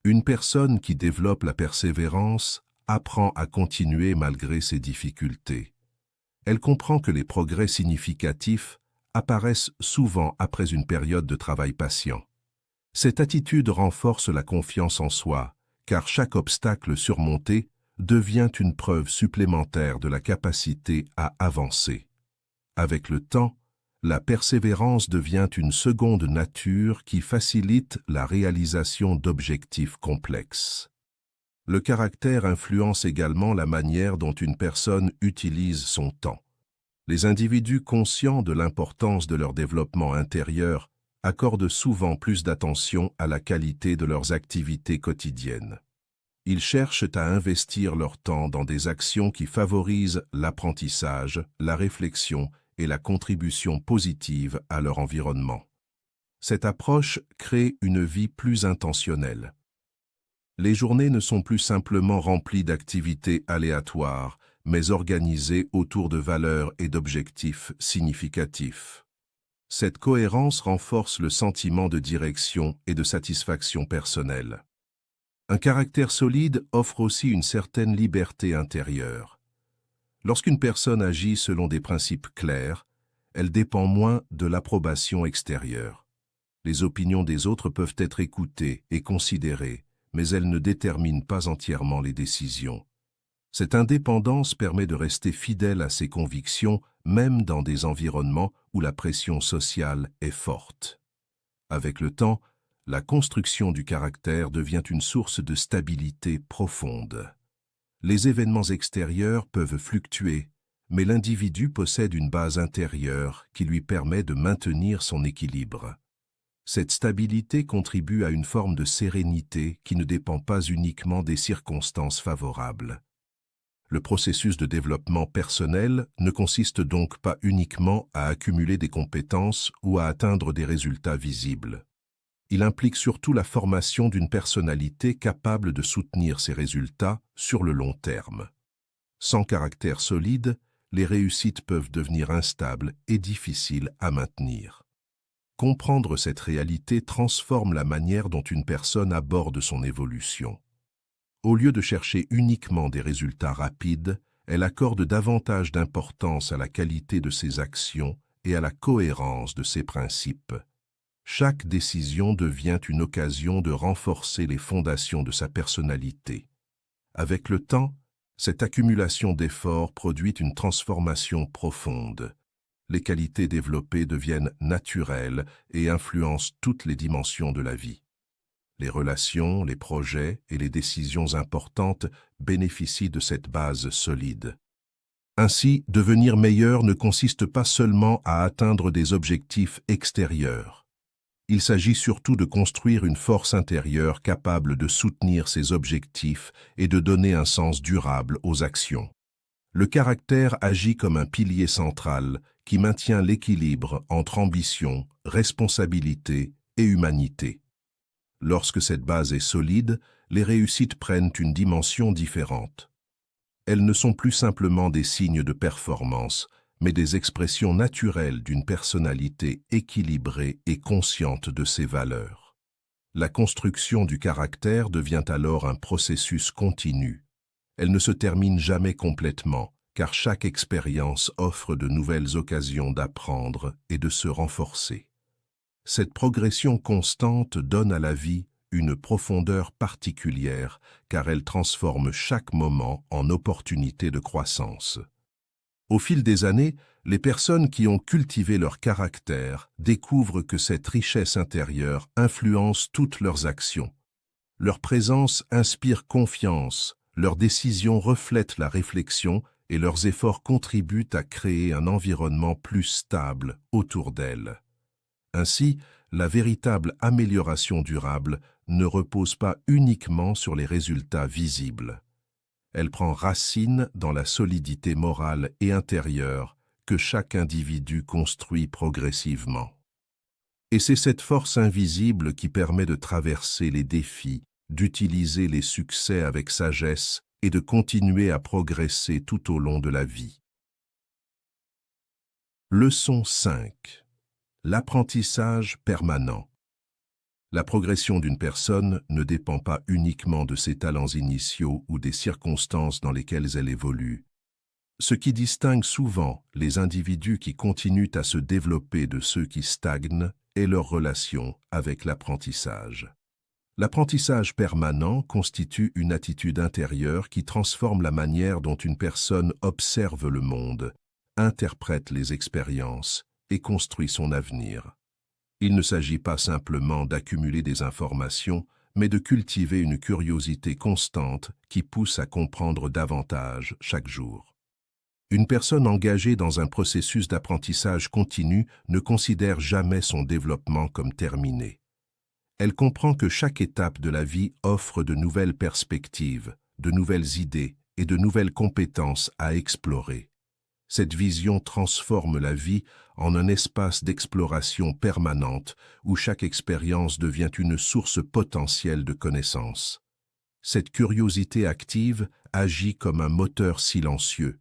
Speaker 1: Une personne qui développe la persévérance apprend à continuer malgré ses difficultés. Elle comprend que les progrès significatifs apparaissent souvent après une période de travail patient. Cette attitude renforce la confiance en soi, car chaque obstacle surmonté devient une preuve supplémentaire de la capacité à avancer. Avec le temps, la persévérance devient une seconde nature qui facilite la réalisation d'objectifs complexes. Le caractère influence également la manière dont une personne utilise son temps. Les individus conscients de l'importance de leur développement intérieur accordent souvent plus d'attention à la qualité de leurs activités quotidiennes. Ils cherchent à investir leur temps dans des actions qui favorisent l'apprentissage, la réflexion et la contribution positive à leur environnement. Cette approche crée une vie plus intentionnelle. Les journées ne sont plus simplement remplies d'activités aléatoires, mais organisées autour de valeurs et d'objectifs significatifs. Cette cohérence renforce le sentiment de direction et de satisfaction personnelle. Un caractère solide offre aussi une certaine liberté intérieure. Lorsqu'une personne agit selon des principes clairs, elle dépend moins de l'approbation extérieure. Les opinions des autres peuvent être écoutées et considérées, mais elles ne déterminent pas entièrement les décisions. Cette indépendance permet de rester fidèle à ses convictions, même dans des environnements où la pression sociale est forte. Avec le temps, la construction du caractère devient une source de stabilité profonde. Les événements extérieurs peuvent fluctuer, mais l'individu possède une base intérieure qui lui permet de maintenir son équilibre. Cette stabilité contribue à une forme de sérénité qui ne dépend pas uniquement des circonstances favorables. Le processus de développement personnel ne consiste donc pas uniquement à accumuler des compétences ou à atteindre des résultats visibles. Il implique surtout la formation d'une personnalité capable de soutenir ces résultats sur le long terme. Sans caractère solide, les réussites peuvent devenir instables et difficiles à maintenir. Comprendre cette réalité transforme la manière dont une personne aborde son évolution. Au lieu de chercher uniquement des résultats rapides, elle accorde davantage d'importance à la qualité de ses actions et à la cohérence de ses principes. Chaque décision devient une occasion de renforcer les fondations de sa personnalité. Avec le temps, cette accumulation d'efforts produit une transformation profonde. Les qualités développées deviennent naturelles et influencent toutes les dimensions de la vie. Les relations, les projets et les décisions importantes bénéficient de cette base solide. Ainsi, devenir meilleur ne consiste pas seulement à atteindre des objectifs extérieurs. Il s'agit surtout de construire une force intérieure capable de soutenir ces objectifs et de donner un sens durable aux actions. Le caractère agit comme un pilier central qui maintient l'équilibre entre ambition, responsabilité et humanité. Lorsque cette base est solide, les réussites prennent une dimension différente. Elles ne sont plus simplement des signes de performance, mais des expressions naturelles d'une personnalité équilibrée et consciente de ses valeurs. La construction du caractère devient alors un processus continu. Elle ne se termine jamais complètement, car chaque expérience offre de nouvelles occasions d'apprendre et de se renforcer. Cette progression constante donne à la vie une profondeur particulière, car elle transforme chaque moment en opportunité de croissance. Au fil des années, les personnes qui ont cultivé leur caractère découvrent que cette richesse intérieure influence toutes leurs actions. Leur présence inspire confiance, leurs décisions reflètent la réflexion et leurs efforts contribuent à créer un environnement plus stable autour d'elles. Ainsi, la véritable amélioration durable ne repose pas uniquement sur les résultats visibles. Elle prend racine dans la solidité morale et intérieure que chaque individu construit progressivement. Et c'est cette force invisible qui permet de traverser les défis, d'utiliser les succès avec sagesse et de continuer à progresser tout au long de la vie. Leçon 5. L'apprentissage permanent. La progression d'une personne ne dépend pas uniquement de ses talents initiaux ou des circonstances dans lesquelles elle évolue. Ce qui distingue souvent les individus qui continuent à se développer de ceux qui stagnent est leur relation avec l'apprentissage. L'apprentissage permanent constitue une attitude intérieure qui transforme la manière dont une personne observe le monde, interprète les expériences et construit son avenir. Il ne s'agit pas simplement d'accumuler des informations, mais de cultiver une curiosité constante qui pousse à comprendre davantage chaque jour. Une personne engagée dans un processus d'apprentissage continu ne considère jamais son développement comme terminé. Elle comprend que chaque étape de la vie offre de nouvelles perspectives, de nouvelles idées et de nouvelles compétences à explorer. Cette vision transforme la vie en un espace d'exploration permanente où chaque expérience devient une source potentielle de connaissances. Cette curiosité active agit comme un moteur silencieux.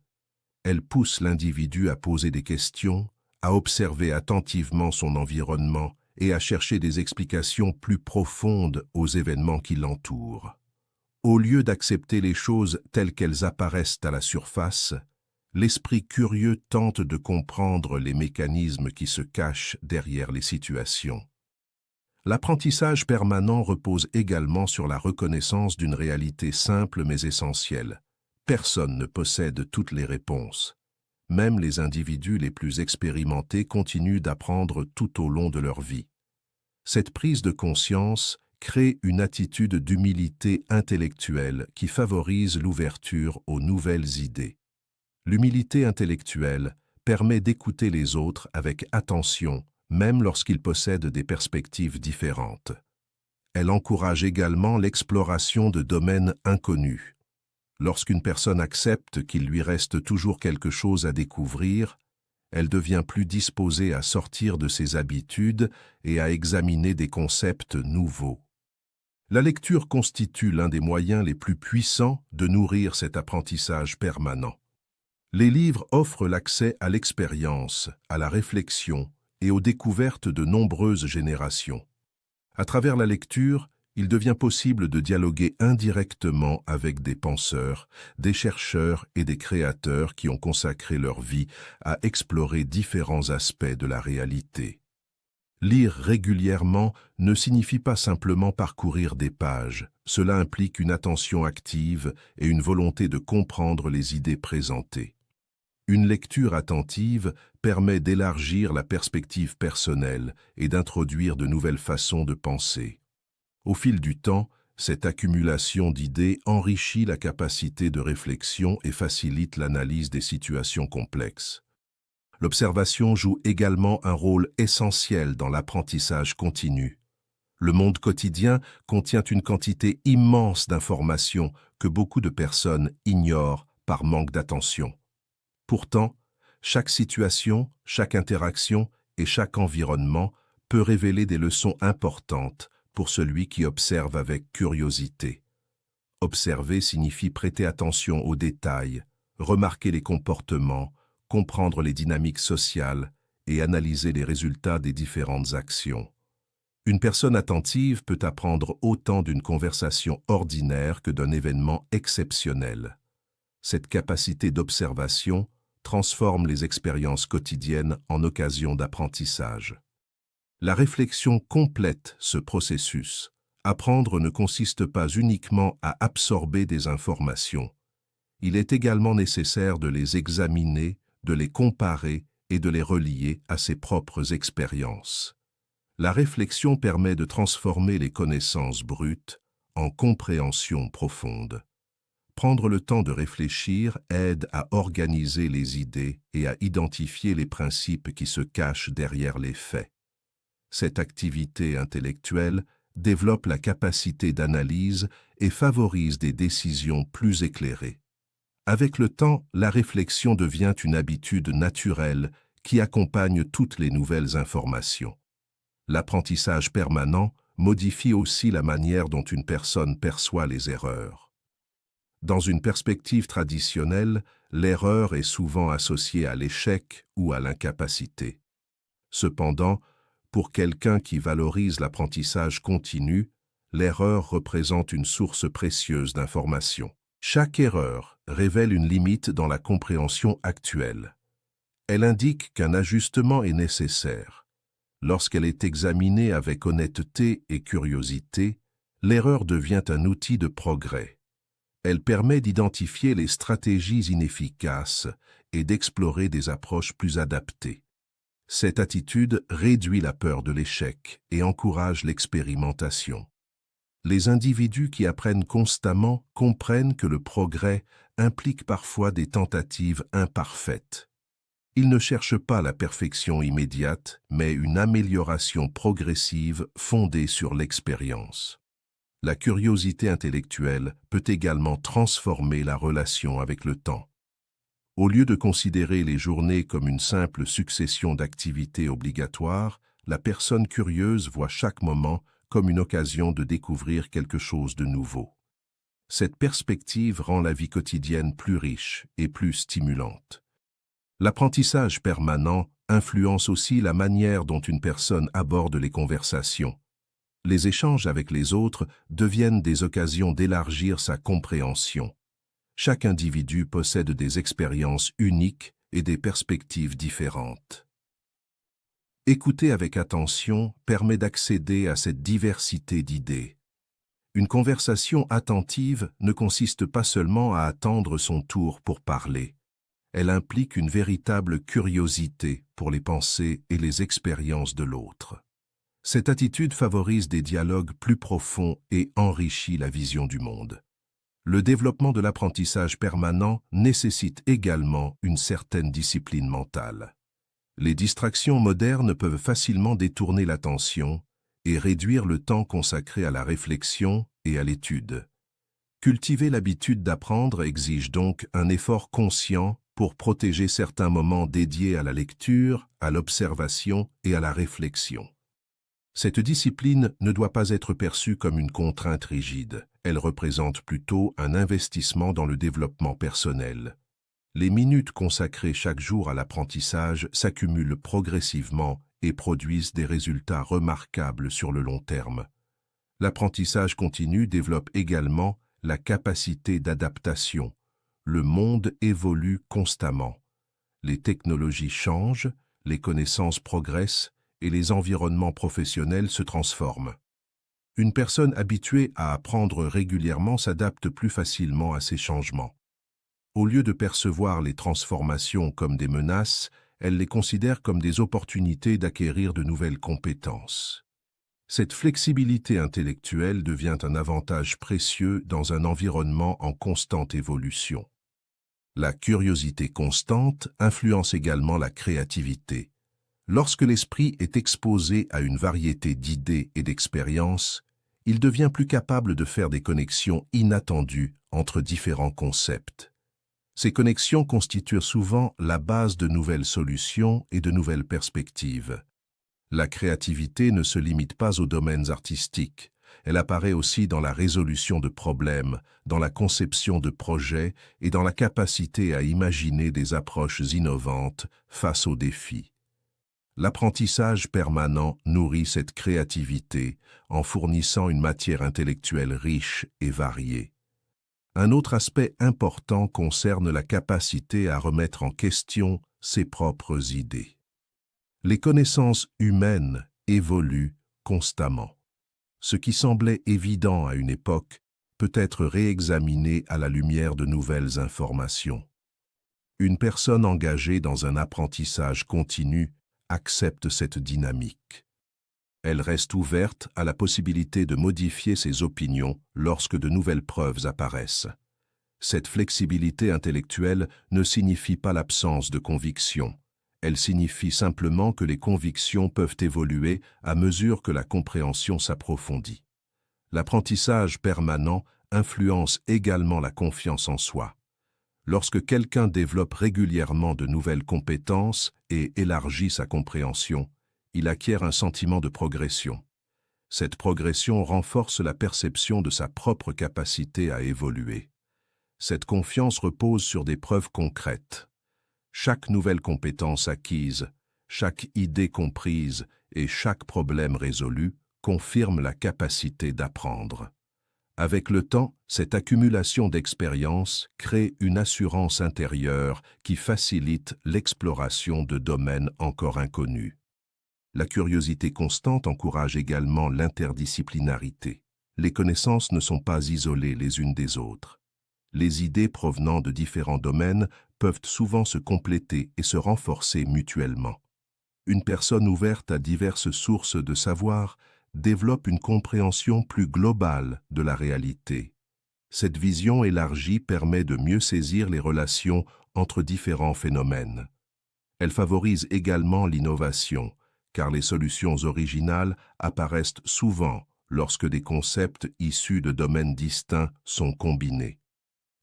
Speaker 1: Elle pousse l'individu à poser des questions, à observer attentivement son environnement et à chercher des explications plus profondes aux événements qui l'entourent. Au lieu d'accepter les choses telles qu'elles apparaissent à la surface, l'esprit curieux tente de comprendre les mécanismes qui se cachent derrière les situations. L'apprentissage permanent repose également sur la reconnaissance d'une réalité simple mais essentielle. Personne ne possède toutes les réponses. Même les individus les plus expérimentés continuent d'apprendre tout au long de leur vie. Cette prise de conscience crée une attitude d'humilité intellectuelle qui favorise l'ouverture aux nouvelles idées. L'humilité intellectuelle permet d'écouter les autres avec attention, même lorsqu'ils possèdent des perspectives différentes. Elle encourage également l'exploration de domaines inconnus. Lorsqu'une personne accepte qu'il lui reste toujours quelque chose à découvrir, elle devient plus disposée à sortir de ses habitudes et à examiner des concepts nouveaux. La lecture constitue l'un des moyens les plus puissants de nourrir cet apprentissage permanent. Les livres offrent l'accès à l'expérience, à la réflexion et aux découvertes de nombreuses générations. À travers la lecture, il devient possible de dialoguer indirectement avec des penseurs, des chercheurs et des créateurs qui ont consacré leur vie à explorer différents aspects de la réalité. Lire régulièrement ne signifie pas simplement parcourir des pages, cela implique une attention active et une volonté de comprendre les idées présentées. Une lecture attentive permet d'élargir la perspective personnelle et d'introduire de nouvelles façons de penser. Au fil du temps, cette accumulation d'idées enrichit la capacité de réflexion et facilite l'analyse des situations complexes. L'observation joue également un rôle essentiel dans l'apprentissage continu. Le monde quotidien contient une quantité immense d'informations que beaucoup de personnes ignorent par manque d'attention. Pourtant, chaque situation, chaque interaction et chaque environnement peut révéler des leçons importantes pour celui qui observe avec curiosité. Observer signifie prêter attention aux détails, remarquer les comportements, comprendre les dynamiques sociales et analyser les résultats des différentes actions. Une personne attentive peut apprendre autant d'une conversation ordinaire que d'un événement exceptionnel. Cette capacité d'observation transforme les expériences quotidiennes en occasion d'apprentissage. La réflexion complète ce processus. Apprendre ne consiste pas uniquement à absorber des informations. Il est également nécessaire de les examiner, de les comparer et de les relier à ses propres expériences. La réflexion permet de transformer les connaissances brutes en compréhension profonde. Prendre le temps de réfléchir aide à organiser les idées et à identifier les principes qui se cachent derrière les faits. Cette activité intellectuelle développe la capacité d'analyse et favorise des décisions plus éclairées. Avec le temps, la réflexion devient une habitude naturelle qui accompagne toutes les nouvelles informations. L'apprentissage permanent modifie aussi la manière dont une personne perçoit les erreurs. Dans une perspective traditionnelle, l'erreur est souvent associée à l'échec ou à l'incapacité. Cependant, pour quelqu'un qui valorise l'apprentissage continu, l'erreur représente une source précieuse d'informations. Chaque erreur révèle une limite dans la compréhension actuelle. Elle indique qu'un ajustement est nécessaire. Lorsqu'elle est examinée avec honnêteté et curiosité, l'erreur devient un outil de progrès. Elle permet d'identifier les stratégies inefficaces et d'explorer des approches plus adaptées. Cette attitude réduit la peur de l'échec et encourage l'expérimentation. Les individus qui apprennent constamment comprennent que le progrès implique parfois des tentatives imparfaites. Ils ne cherchent pas la perfection immédiate, mais une amélioration progressive fondée sur l'expérience. La curiosité intellectuelle peut également transformer la relation avec le temps. Au lieu de considérer les journées comme une simple succession d'activités obligatoires, la personne curieuse voit chaque moment comme une occasion de découvrir quelque chose de nouveau. Cette perspective rend la vie quotidienne plus riche et plus stimulante. L'apprentissage permanent influence aussi la manière dont une personne aborde les conversations. Les échanges avec les autres deviennent des occasions d'élargir sa compréhension. Chaque individu possède des expériences uniques et des perspectives différentes. Écouter avec attention permet d'accéder à cette diversité d'idées. Une conversation attentive ne consiste pas seulement à attendre son tour pour parler. Elle implique une véritable curiosité pour les pensées et les expériences de l'autre. Cette attitude favorise des dialogues plus profonds et enrichit la vision du monde. Le développement de l'apprentissage permanent nécessite également une certaine discipline mentale. Les distractions modernes peuvent facilement détourner l'attention et réduire le temps consacré à la réflexion et à l'étude. Cultiver l'habitude d'apprendre exige donc un effort conscient pour protéger certains moments dédiés à la lecture, à l'observation et à la réflexion. Cette discipline ne doit pas être perçue comme une contrainte rigide. Elle représente plutôt un investissement dans le développement personnel. Les minutes consacrées chaque jour à l'apprentissage s'accumulent progressivement et produisent des résultats remarquables sur le long terme. L'apprentissage continu développe également la capacité d'adaptation. Le monde évolue constamment. Les technologies changent, les connaissances progressent et les environnements professionnels se transforment. Une personne habituée à apprendre régulièrement s'adapte plus facilement à ces changements. Au lieu de percevoir les transformations comme des menaces, elle les considère comme des opportunités d'acquérir de nouvelles compétences. Cette flexibilité intellectuelle devient un avantage précieux dans un environnement en constante évolution. La curiosité constante influence également la créativité. Lorsque l'esprit est exposé à une variété d'idées et d'expériences, il devient plus capable de faire des connexions inattendues entre différents concepts. Ces connexions constituent souvent la base de nouvelles solutions et de nouvelles perspectives. La créativité ne se limite pas aux domaines artistiques. Elle apparaît aussi dans la résolution de problèmes, dans la conception de projets et dans la capacité à imaginer des approches innovantes face aux défis. L'apprentissage permanent nourrit cette créativité en fournissant une matière intellectuelle riche et variée. Un autre aspect important concerne la capacité à remettre en question ses propres idées. Les connaissances humaines évoluent constamment. Ce qui semblait évident à une époque peut être réexaminé à la lumière de nouvelles informations. Une personne engagée dans un apprentissage continu accepte cette dynamique. Elle reste ouverte à la possibilité de modifier ses opinions lorsque de nouvelles preuves apparaissent. Cette flexibilité intellectuelle ne signifie pas l'absence de conviction. Elle signifie simplement que les convictions peuvent évoluer à mesure que la compréhension s'approfondit. L'apprentissage permanent influence également la confiance en soi. Lorsque quelqu'un développe régulièrement de nouvelles compétences et élargit sa compréhension, il acquiert un sentiment de progression. Cette progression renforce la perception de sa propre capacité à évoluer. Cette confiance repose sur des preuves concrètes. Chaque nouvelle compétence acquise, chaque idée comprise et chaque problème résolu confirme la capacité d'apprendre. Avec le temps, cette accumulation d'expériences crée une assurance intérieure qui facilite l'exploration de domaines encore inconnus. La curiosité constante encourage également l'interdisciplinarité. Les connaissances ne sont pas isolées les unes des autres. Les idées provenant de différents domaines peuvent souvent se compléter et se renforcer mutuellement. Une personne ouverte à diverses sources de savoir développe une compréhension plus globale de la réalité. Cette vision élargie permet de mieux saisir les relations entre différents phénomènes. Elle favorise également l'innovation, car les solutions originales apparaissent souvent lorsque des concepts issus de domaines distincts sont combinés.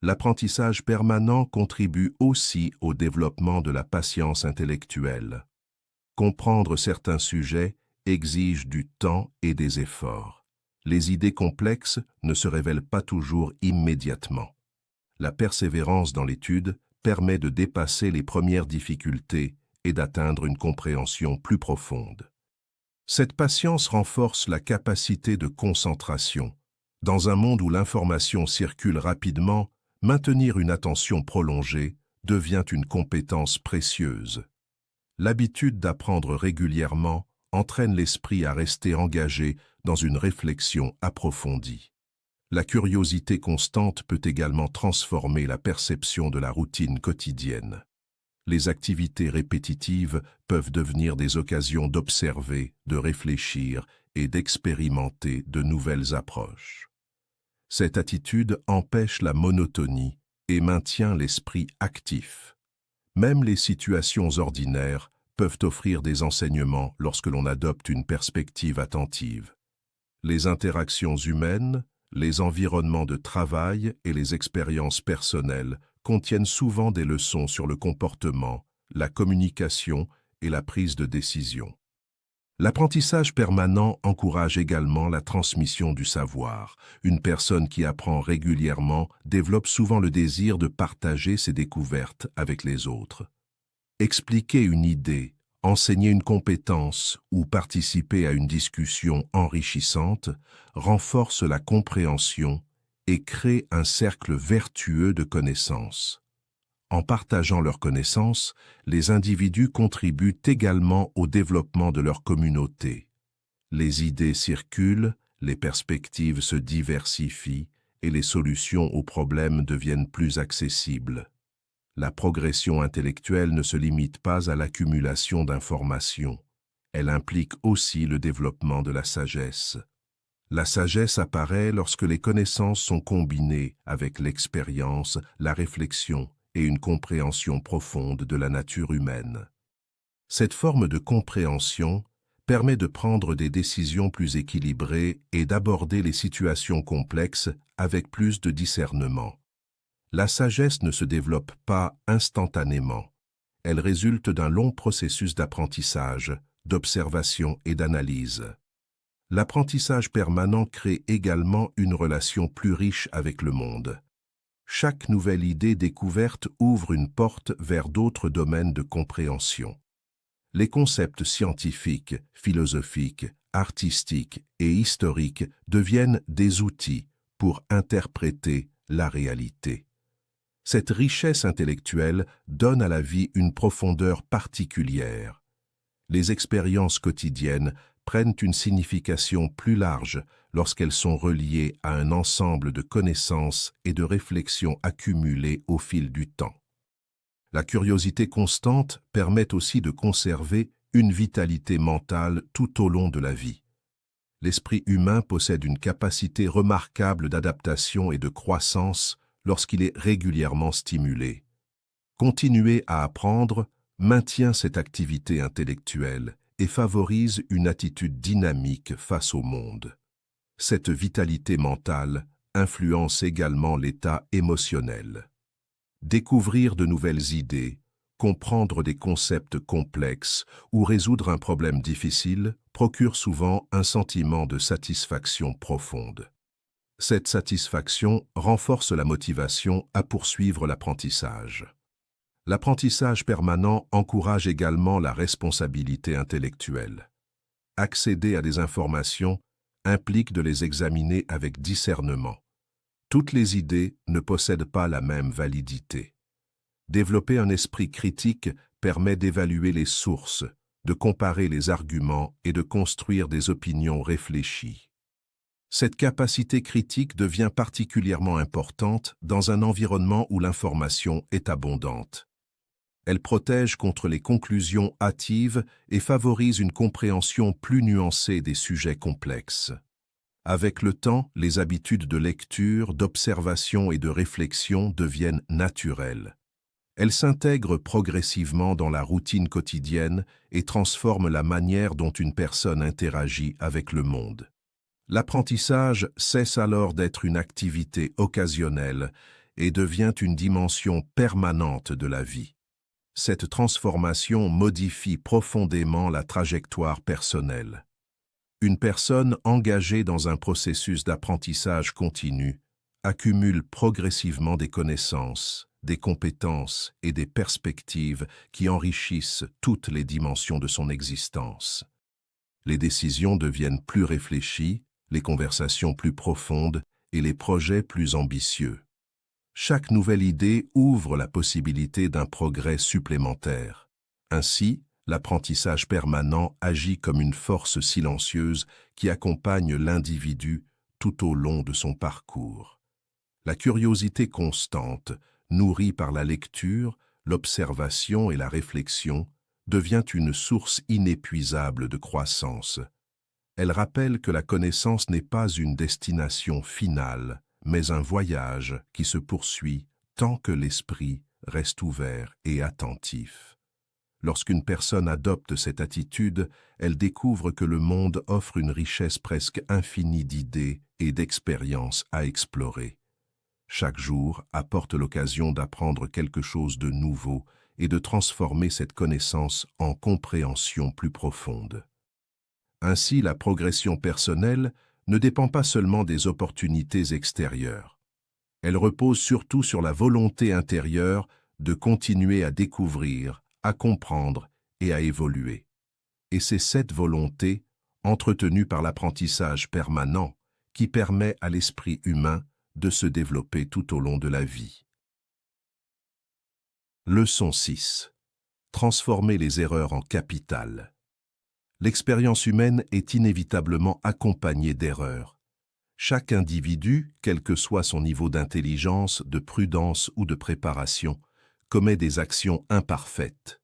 Speaker 1: L'apprentissage permanent contribue aussi au développement de la patience intellectuelle. Comprendre certains sujets exige du temps et des efforts. Les idées complexes ne se révèlent pas toujours immédiatement. La persévérance dans l'étude permet de dépasser les premières difficultés et d'atteindre une compréhension plus profonde. Cette patience renforce la capacité de concentration. Dans un monde où l'information circule rapidement, maintenir une attention prolongée devient une compétence précieuse. L'habitude d'apprendre régulièrement entraîne l'esprit à rester engagé dans une réflexion approfondie. La curiosité constante peut également transformer la perception de la routine quotidienne. Les activités répétitives peuvent devenir des occasions d'observer, de réfléchir et d'expérimenter de nouvelles approches. Cette attitude empêche la monotonie et maintient l'esprit actif. Même les situations ordinaires peuvent offrir des enseignements lorsque l'on adopte une perspective attentive. Les interactions humaines, les environnements de travail et les expériences personnelles contiennent souvent des leçons sur le comportement, la communication et la prise de décision. L'apprentissage permanent encourage également la transmission du savoir. Une personne qui apprend régulièrement développe souvent le désir de partager ses découvertes avec les autres. Expliquer une idée, enseigner une compétence ou participer à une discussion enrichissante renforce la compréhension et crée un cercle vertueux de connaissances. En partageant leurs connaissances, les individus contribuent également au développement de leur communauté. Les idées circulent, les perspectives se diversifient et les solutions aux problèmes deviennent plus accessibles. La progression intellectuelle ne se limite pas à l'accumulation d'informations. Elle implique aussi le développement de la sagesse. La sagesse apparaît lorsque les connaissances sont combinées avec l'expérience, la réflexion et une compréhension profonde de la nature humaine. Cette forme de compréhension permet de prendre des décisions plus équilibrées et d'aborder les situations complexes avec plus de discernement. La sagesse ne se développe pas instantanément. Elle résulte d'un long processus d'apprentissage, d'observation et d'analyse. L'apprentissage permanent crée également une relation plus riche avec le monde. Chaque nouvelle idée découverte ouvre une porte vers d'autres domaines de compréhension. Les concepts scientifiques, philosophiques, artistiques et historiques deviennent des outils pour interpréter la réalité. Cette richesse intellectuelle donne à la vie une profondeur particulière. Les expériences quotidiennes prennent une signification plus large lorsqu'elles sont reliées à un ensemble de connaissances et de réflexions accumulées au fil du temps. La curiosité constante permet aussi de conserver une vitalité mentale tout au long de la vie. L'esprit humain possède une capacité remarquable d'adaptation et de croissance lorsqu'il est régulièrement stimulé. Continuer à apprendre maintient cette activité intellectuelle et favorise une attitude dynamique face au monde. Cette vitalité mentale influence également l'état émotionnel. Découvrir de nouvelles idées, comprendre des concepts complexes ou résoudre un problème difficile procure souvent un sentiment de satisfaction profonde. Cette satisfaction renforce la motivation à poursuivre l'apprentissage. L'apprentissage permanent encourage également la responsabilité intellectuelle. Accéder à des informations implique de les examiner avec discernement. Toutes les idées ne possèdent pas la même validité. Développer un esprit critique permet d'évaluer les sources, de comparer les arguments et de construire des opinions réfléchies. Cette capacité critique devient particulièrement importante dans un environnement où l'information est abondante. Elle protège contre les conclusions hâtives et favorise une compréhension plus nuancée des sujets complexes. Avec le temps, les habitudes de lecture, d'observation et de réflexion deviennent naturelles. Elles s'intègrent progressivement dans la routine quotidienne et transforment la manière dont une personne interagit avec le monde. L'apprentissage cesse alors d'être une activité occasionnelle et devient une dimension permanente de la vie. Cette transformation modifie profondément la trajectoire personnelle. Une personne engagée dans un processus d'apprentissage continu accumule progressivement des connaissances, des compétences et des perspectives qui enrichissent toutes les dimensions de son existence. Les décisions deviennent plus réfléchies, les conversations plus profondes et les projets plus ambitieux. Chaque nouvelle idée ouvre la possibilité d'un progrès supplémentaire. Ainsi, l'apprentissage permanent agit comme une force silencieuse qui accompagne l'individu tout au long de son parcours. La curiosité constante, nourrie par la lecture, l'observation et la réflexion, devient une source inépuisable de croissance. Elle rappelle que la connaissance n'est pas une destination finale, mais un voyage qui se poursuit tant que l'esprit reste ouvert et attentif. Lorsqu'une personne adopte cette attitude, elle découvre que le monde offre une richesse presque infinie d'idées et d'expériences à explorer. Chaque jour apporte l'occasion d'apprendre quelque chose de nouveau et de transformer cette connaissance en compréhension plus profonde. Ainsi, la progression personnelle ne dépend pas seulement des opportunités extérieures. Elle repose surtout sur la volonté intérieure de continuer à découvrir, à comprendre et à évoluer. Et c'est cette volonté, entretenue par l'apprentissage permanent, qui permet à l'esprit humain de se développer tout au long de la vie. Leçon 6. Transformer les erreurs en capital. L'expérience humaine est inévitablement accompagnée d'erreurs. Chaque individu, quel que soit son niveau d'intelligence, de prudence ou de préparation, commet des actions imparfaites.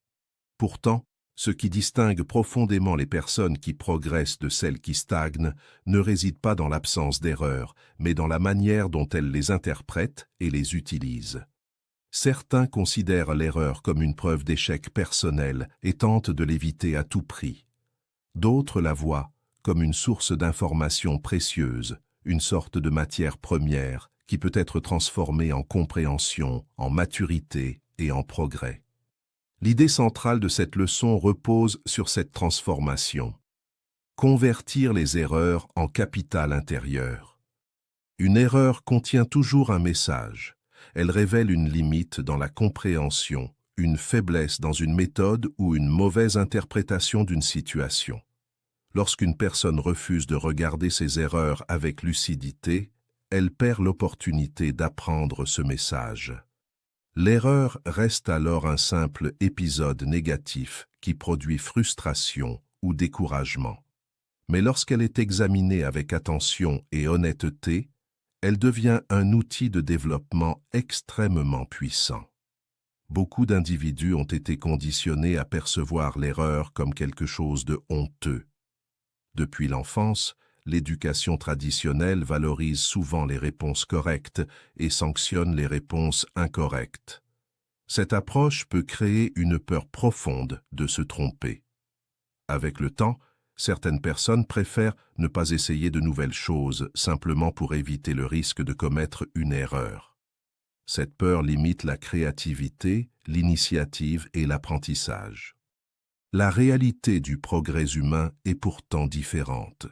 Speaker 1: Pourtant, ce qui distingue profondément les personnes qui progressent de celles qui stagnent ne réside pas dans l'absence d'erreurs, mais dans la manière dont elles les interprètent et les utilisent. Certains considèrent l'erreur comme une preuve d'échec personnel et tentent de l'éviter à tout prix. D'autres la voient comme une source d'informations précieuses, une sorte de matière première qui peut être transformée en compréhension, en maturité et en progrès. L'idée centrale de cette leçon repose sur cette transformation. Convertir les erreurs en capital intérieur. Une erreur contient toujours un message. Elle révèle une limite dans la compréhension, une faiblesse dans une méthode ou une mauvaise interprétation d'une situation. Lorsqu'une personne refuse de regarder ses erreurs avec lucidité, elle perd l'opportunité d'apprendre ce message. L'erreur reste alors un simple épisode négatif qui produit frustration ou découragement. Mais lorsqu'elle est examinée avec attention et honnêteté, elle devient un outil de développement extrêmement puissant. Beaucoup d'individus ont été conditionnés à percevoir l'erreur comme quelque chose de honteux. Depuis l'enfance, l'éducation traditionnelle valorise souvent les réponses correctes et sanctionne les réponses incorrectes. Cette approche peut créer une peur profonde de se tromper. Avec le temps, certaines personnes préfèrent ne pas essayer de nouvelles choses simplement pour éviter le risque de commettre une erreur. Cette peur limite la créativité, l'initiative et l'apprentissage. La réalité du progrès humain est pourtant différente.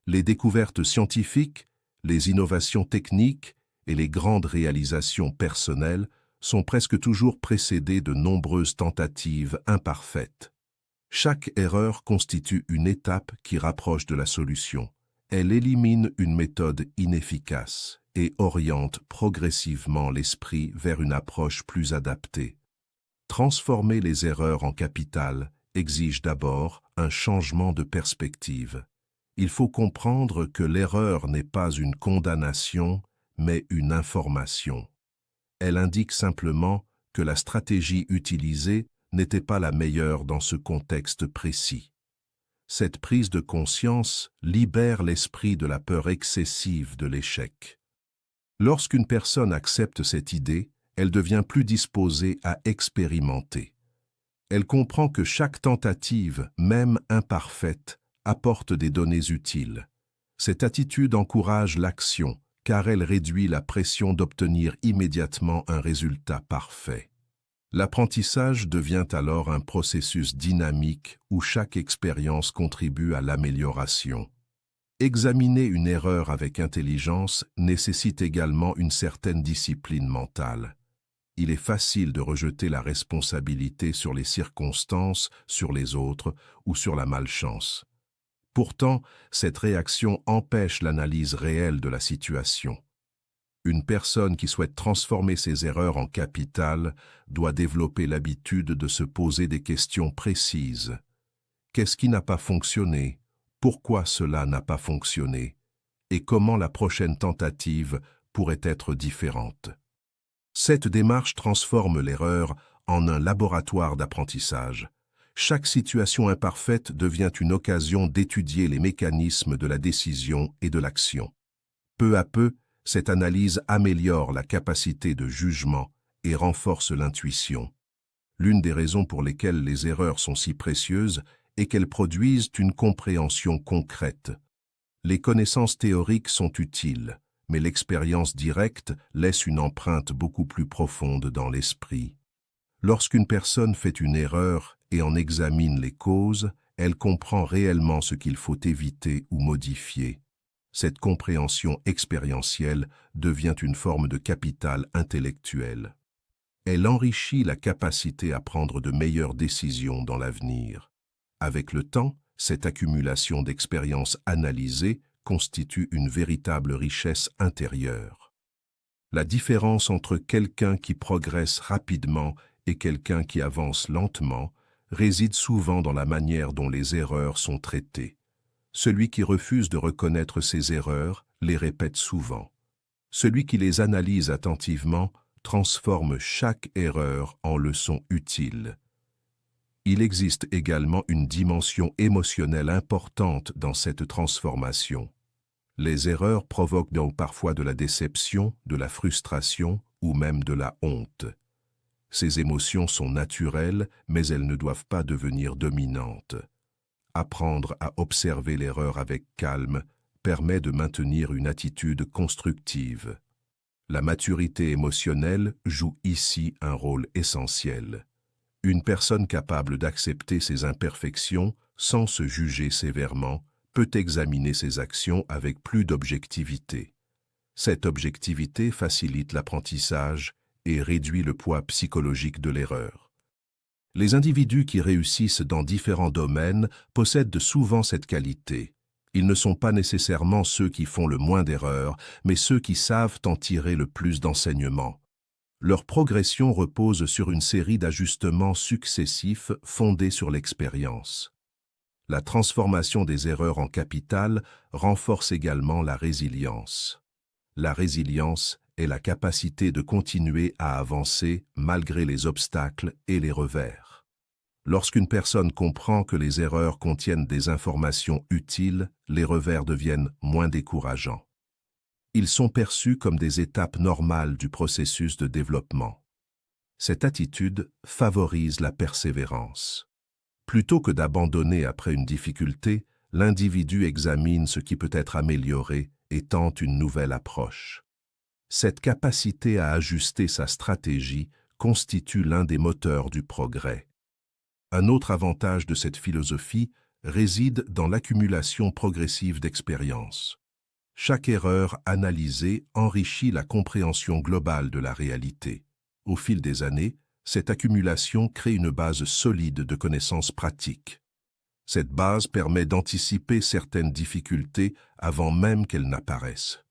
Speaker 1: Les découvertes scientifiques, les innovations techniques et les grandes réalisations personnelles sont presque toujours précédées de nombreuses tentatives imparfaites. Chaque erreur constitue une étape qui rapproche de la solution. Elle élimine une méthode inefficace et oriente progressivement l'esprit vers une approche plus adaptée. Transformer les erreurs en capital exige d'abord un changement de perspective. Il faut comprendre que l'erreur n'est pas une condamnation, mais une information. Elle indique simplement que la stratégie utilisée n'était pas la meilleure dans ce contexte précis. Cette prise de conscience libère l'esprit de la peur excessive de l'échec. Lorsqu'une personne accepte cette idée, elle devient plus disposée à expérimenter. Elle comprend que chaque tentative, même imparfaite, apporte des données utiles. Cette attitude encourage l'action, car elle réduit la pression d'obtenir immédiatement un résultat parfait. L'apprentissage devient alors un processus dynamique où chaque expérience contribue à l'amélioration. Examiner une erreur avec intelligence nécessite également une certaine discipline mentale. Il est facile de rejeter la responsabilité sur les circonstances, sur les autres ou sur la malchance. Pourtant, cette réaction empêche l'analyse réelle de la situation. Une personne qui souhaite transformer ses erreurs en capital doit développer l'habitude de se poser des questions précises. Qu'est-ce qui n'a pas fonctionné? Pourquoi cela n'a pas fonctionné? Et comment la prochaine tentative pourrait être différente? Cette démarche transforme l'erreur en un laboratoire d'apprentissage. Chaque situation imparfaite devient une occasion d'étudier les mécanismes de la décision et de l'action. Peu à peu, cette analyse améliore la capacité de jugement et renforce l'intuition. L'une des raisons pour lesquelles les erreurs sont si précieuses est qu'elles produisent une compréhension concrète. Les connaissances théoriques sont utiles, mais l'expérience directe laisse une empreinte beaucoup plus profonde dans l'esprit. Lorsqu'une personne fait une erreur et en examine les causes, elle comprend réellement ce qu'il faut éviter ou modifier. Cette compréhension expérientielle devient une forme de capital intellectuel. Elle enrichit la capacité à prendre de meilleures décisions dans l'avenir. Avec le temps, cette accumulation d'expériences analysées constitue une véritable richesse intérieure. La différence entre quelqu'un qui progresse rapidement et quelqu'un qui avance lentement réside souvent dans la manière dont les erreurs sont traitées. Celui qui refuse de reconnaître ses erreurs les répète souvent. Celui qui les analyse attentivement transforme chaque erreur en leçon utile. Il existe également une dimension émotionnelle importante dans cette transformation. Les erreurs provoquent donc parfois de la déception, de la frustration ou même de la honte. Ces émotions sont naturelles, mais elles ne doivent pas devenir dominantes. Apprendre à observer l'erreur avec calme permet de maintenir une attitude constructive. La maturité émotionnelle joue ici un rôle essentiel. Une personne capable d'accepter ses imperfections sans se juger sévèrement peut examiner ses actions avec plus d'objectivité. Cette objectivité facilite l'apprentissage et réduit le poids psychologique de l'erreur. Les individus qui réussissent dans différents domaines possèdent souvent cette qualité. Ils ne sont pas nécessairement ceux qui font le moins d'erreurs, mais ceux qui savent en tirer le plus d'enseignements. Leur progression repose sur une série d'ajustements successifs fondés sur l'expérience. La transformation des erreurs en capital renforce également la résilience. La résilience est la capacité de continuer à avancer malgré les obstacles et les revers. Lorsqu'une personne comprend que les erreurs contiennent des informations utiles, les revers deviennent moins décourageants. Ils sont perçus comme des étapes normales du processus de développement. Cette attitude favorise la persévérance. Plutôt que d'abandonner après une difficulté, l'individu examine ce qui peut être amélioré et tente une nouvelle approche. Cette capacité à ajuster sa stratégie constitue l'un des moteurs du progrès. Un autre avantage de cette philosophie réside dans l'accumulation progressive d'expériences. Chaque erreur analysée enrichit la compréhension globale de la réalité. Au fil des années, cette accumulation crée une base solide de connaissances pratiques. Cette base permet d'anticiper certaines difficultés avant même qu'elles n'apparaissent.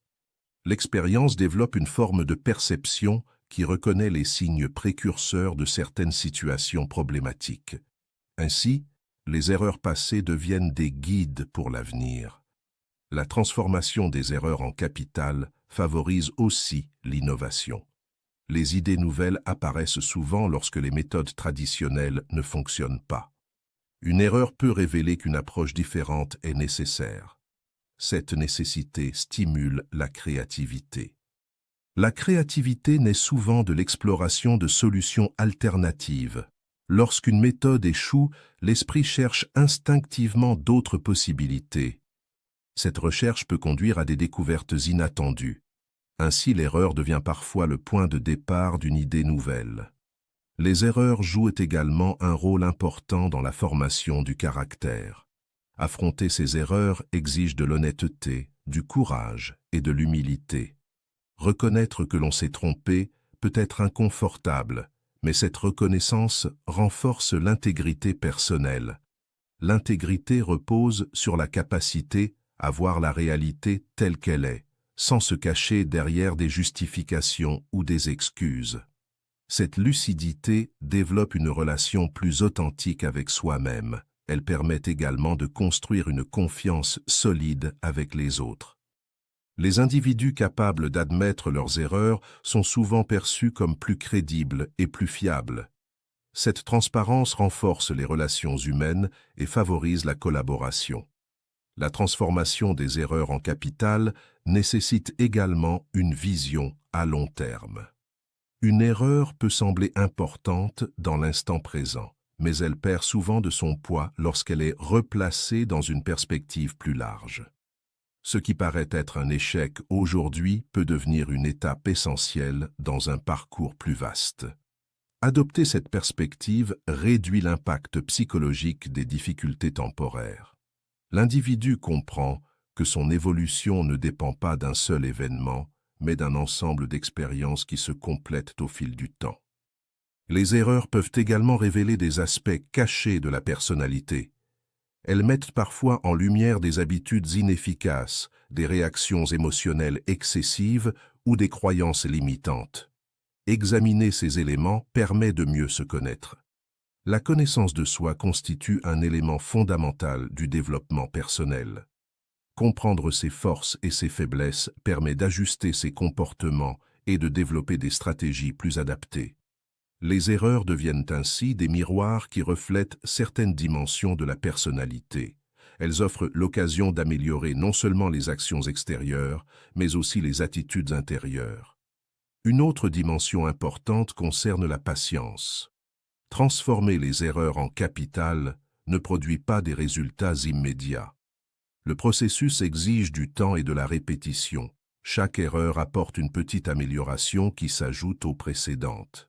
Speaker 1: L'expérience développe une forme de perception qui reconnaît les signes précurseurs de certaines situations problématiques. Ainsi, les erreurs passées deviennent des guides pour l'avenir. La transformation des erreurs en capital favorise aussi l'innovation. Les idées nouvelles apparaissent souvent lorsque les méthodes traditionnelles ne fonctionnent pas. Une erreur peut révéler qu'une approche différente est nécessaire. Cette nécessité stimule la créativité. La créativité naît souvent de l'exploration de solutions alternatives. Lorsqu'une méthode échoue, l'esprit cherche instinctivement d'autres possibilités. Cette recherche peut conduire à des découvertes inattendues. Ainsi, l'erreur devient parfois le point de départ d'une idée nouvelle. Les erreurs jouent également un rôle important dans la formation du caractère. Affronter ces erreurs exige de l'honnêteté, du courage et de l'humilité. Reconnaître que l'on s'est trompé peut être inconfortable, mais cette reconnaissance renforce l'intégrité personnelle. L'intégrité repose sur la capacité à voir la réalité telle qu'elle est, sans se cacher derrière des justifications ou des excuses. Cette lucidité développe une relation plus authentique avec soi-même. Elle permet également de construire une confiance solide avec les autres. Les individus capables d'admettre leurs erreurs sont souvent perçus comme plus crédibles et plus fiables. Cette transparence renforce les relations humaines et favorise la collaboration. La transformation des erreurs en capital nécessite également une vision à long terme. Une erreur peut sembler importante dans l'instant présent, mais elle perd souvent de son poids lorsqu'elle est replacée dans une perspective plus large. Ce qui paraît être un échec aujourd'hui peut devenir une étape essentielle dans un parcours plus vaste. Adopter cette perspective réduit l'impact psychologique des difficultés temporaires. L'individu comprend que son évolution ne dépend pas d'un seul événement, mais d'un ensemble d'expériences qui se complètent au fil du temps. Les erreurs peuvent également révéler des aspects cachés de la personnalité. Elles mettent parfois en lumière des habitudes inefficaces, des réactions émotionnelles excessives ou des croyances limitantes. Examiner ces éléments permet de mieux se connaître. La connaissance de soi constitue un élément fondamental du développement personnel. Comprendre ses forces et ses faiblesses permet d'ajuster ses comportements et de développer des stratégies plus adaptées. Les erreurs deviennent ainsi des miroirs qui reflètent certaines dimensions de la personnalité. Elles offrent l'occasion d'améliorer non seulement les actions extérieures, mais aussi les attitudes intérieures. Une autre dimension importante concerne la patience. Transformer les erreurs en capital ne produit pas des résultats immédiats. Le processus exige du temps et de la répétition. Chaque erreur apporte une petite amélioration qui s'ajoute aux précédentes.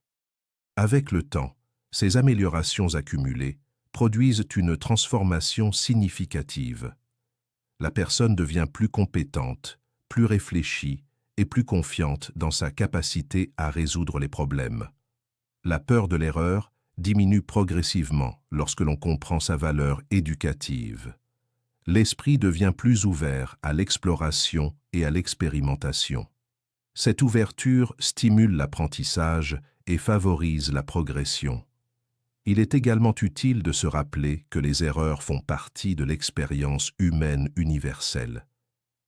Speaker 1: Avec le temps, ces améliorations accumulées produisent une transformation significative. la personne devient plus compétente, plus réfléchie et plus confiante dans sa capacité à résoudre les problèmes. La peur de l'erreur diminue progressivement lorsque l'on comprend sa valeur éducative. L'esprit devient plus ouvert à l'exploration et à l'expérimentation. Cette ouverture stimule l'apprentissage et favorise la progression. Il est également utile de se rappeler que les erreurs font partie de l'expérience humaine universelle.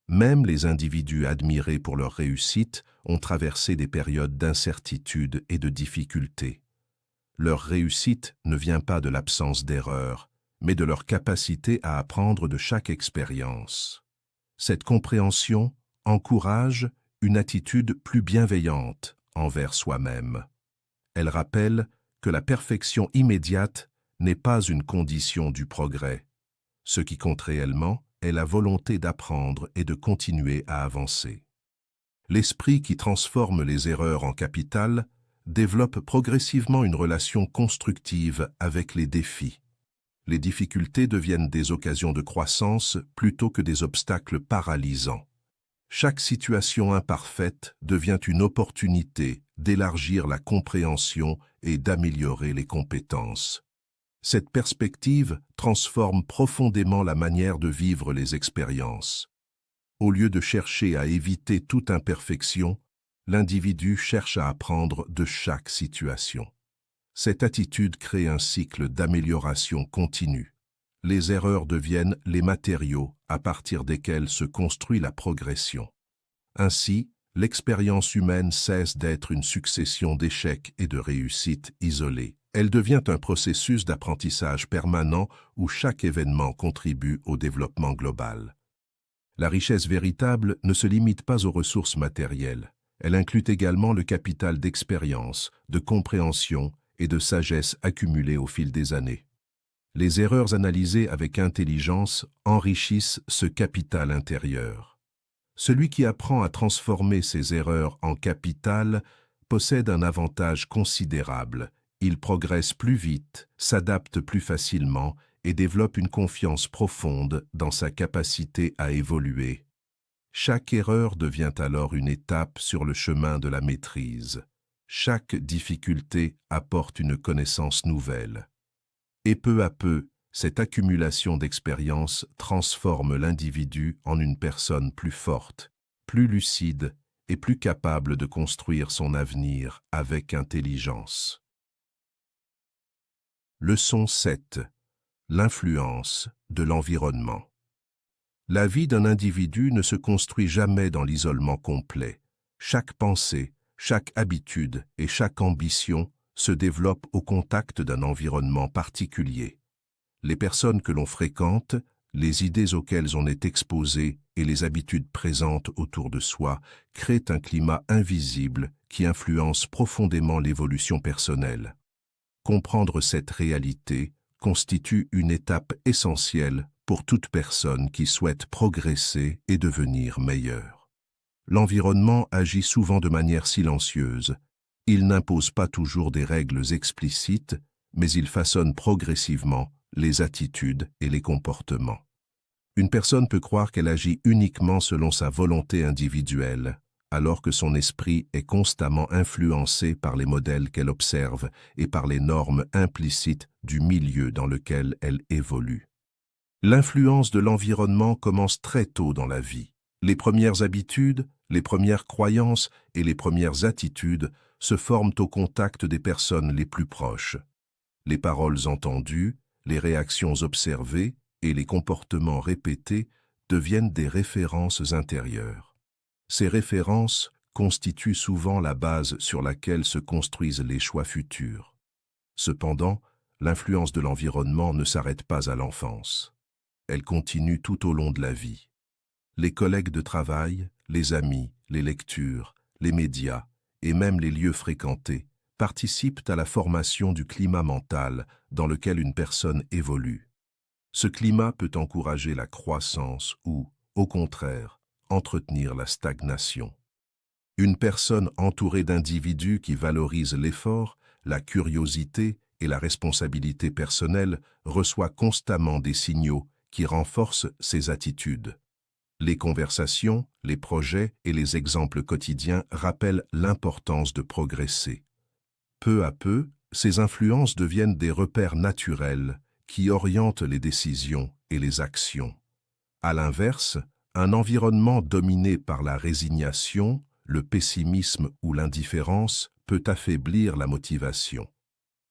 Speaker 1: Même les individus admirés pour leur réussite ont traversé des périodes d'incertitude et de difficulté. Leur réussite ne vient pas de l'absence d'erreurs, mais de leur capacité à apprendre de chaque expérience. Cette compréhension encourage une attitude plus bienveillante envers soi-même. Elle rappelle que la perfection immédiate n'est pas une condition du progrès. Ce qui compte réellement est la volonté d'apprendre et de continuer à avancer. L'esprit qui transforme les erreurs en capital développe progressivement une relation constructive avec les défis. Les difficultés deviennent des occasions de croissance plutôt que des obstacles paralysants. Chaque situation imparfaite devient une opportunité d'élargir la compréhension et d'améliorer les compétences. Cette perspective transforme profondément la manière de vivre les expériences. Au lieu de chercher à éviter toute imperfection, l'individu cherche à apprendre de chaque situation. Cette attitude crée un cycle d'amélioration continue. Les erreurs deviennent les matériaux à partir desquels se construit la progression. Ainsi, l'expérience humaine cesse d'être une succession d'échecs et de réussites isolées. Elle devient un processus d'apprentissage permanent où chaque événement contribue au développement global. La richesse véritable ne se limite pas aux ressources matérielles. Elle inclut également le capital d'expérience, de compréhension et de sagesse accumulée au fil des années. Les erreurs analysées avec intelligence enrichissent ce capital intérieur. Celui qui apprend à transformer ses erreurs en capital possède un avantage considérable. Il progresse plus vite, s'adapte plus facilement et développe une confiance profonde dans sa capacité à évoluer. Chaque erreur devient alors une étape sur le chemin de la maîtrise. Chaque difficulté apporte une connaissance nouvelle. Et peu à peu, cette accumulation d'expériences transforme l'individu en une personne plus forte, plus lucide et plus capable de construire son avenir avec intelligence. Leçon 7. L'influence de l'environnement. La vie d'un individu ne se construit jamais dans l'isolement complet. Chaque pensée, chaque habitude et chaque ambition se développent au contact d'un environnement particulier. Les personnes que l'on fréquente, les idées auxquelles on est exposé et les habitudes présentes autour de soi créent un climat invisible qui influence profondément l'évolution personnelle. Comprendre cette réalité constitue une étape essentielle pour toute personne qui souhaite progresser et devenir meilleure. L'environnement agit souvent de manière silencieuse. Il n'impose pas toujours des règles explicites, mais il façonne progressivement les attitudes et les comportements. Une personne peut croire qu'elle agit uniquement selon sa volonté individuelle, alors que son esprit est constamment influencé par les modèles qu'elle observe et par les normes implicites du milieu dans lequel elle évolue. L'influence de l'environnement commence très tôt dans la vie. Les premières habitudes, les premières croyances et les premières attitudes se forment au contact des personnes les plus proches. Les paroles entendues, les réactions observées et les comportements répétés deviennent des références intérieures. Ces références constituent souvent la base sur laquelle se construisent les choix futurs. Cependant, l'influence de l'environnement ne s'arrête pas à l'enfance. Elle continue tout au long de la vie. Les collègues de travail, les amis, les lectures, les médias et même les lieux fréquentés participent à la formation du climat mental dans lequel une personne évolue. Ce climat peut encourager la croissance ou, au contraire, entretenir la stagnation. Une personne entourée d'individus qui valorisent l'effort, la curiosité et la responsabilité personnelle reçoit constamment des signaux qui renforcent ses attitudes. Les conversations, les projets et les exemples quotidiens rappellent l'importance de progresser. Peu à peu, ces influences deviennent des repères naturels qui orientent les décisions et les actions. À l'inverse, un environnement dominé par la résignation, le pessimisme ou l'indifférence peut affaiblir la motivation.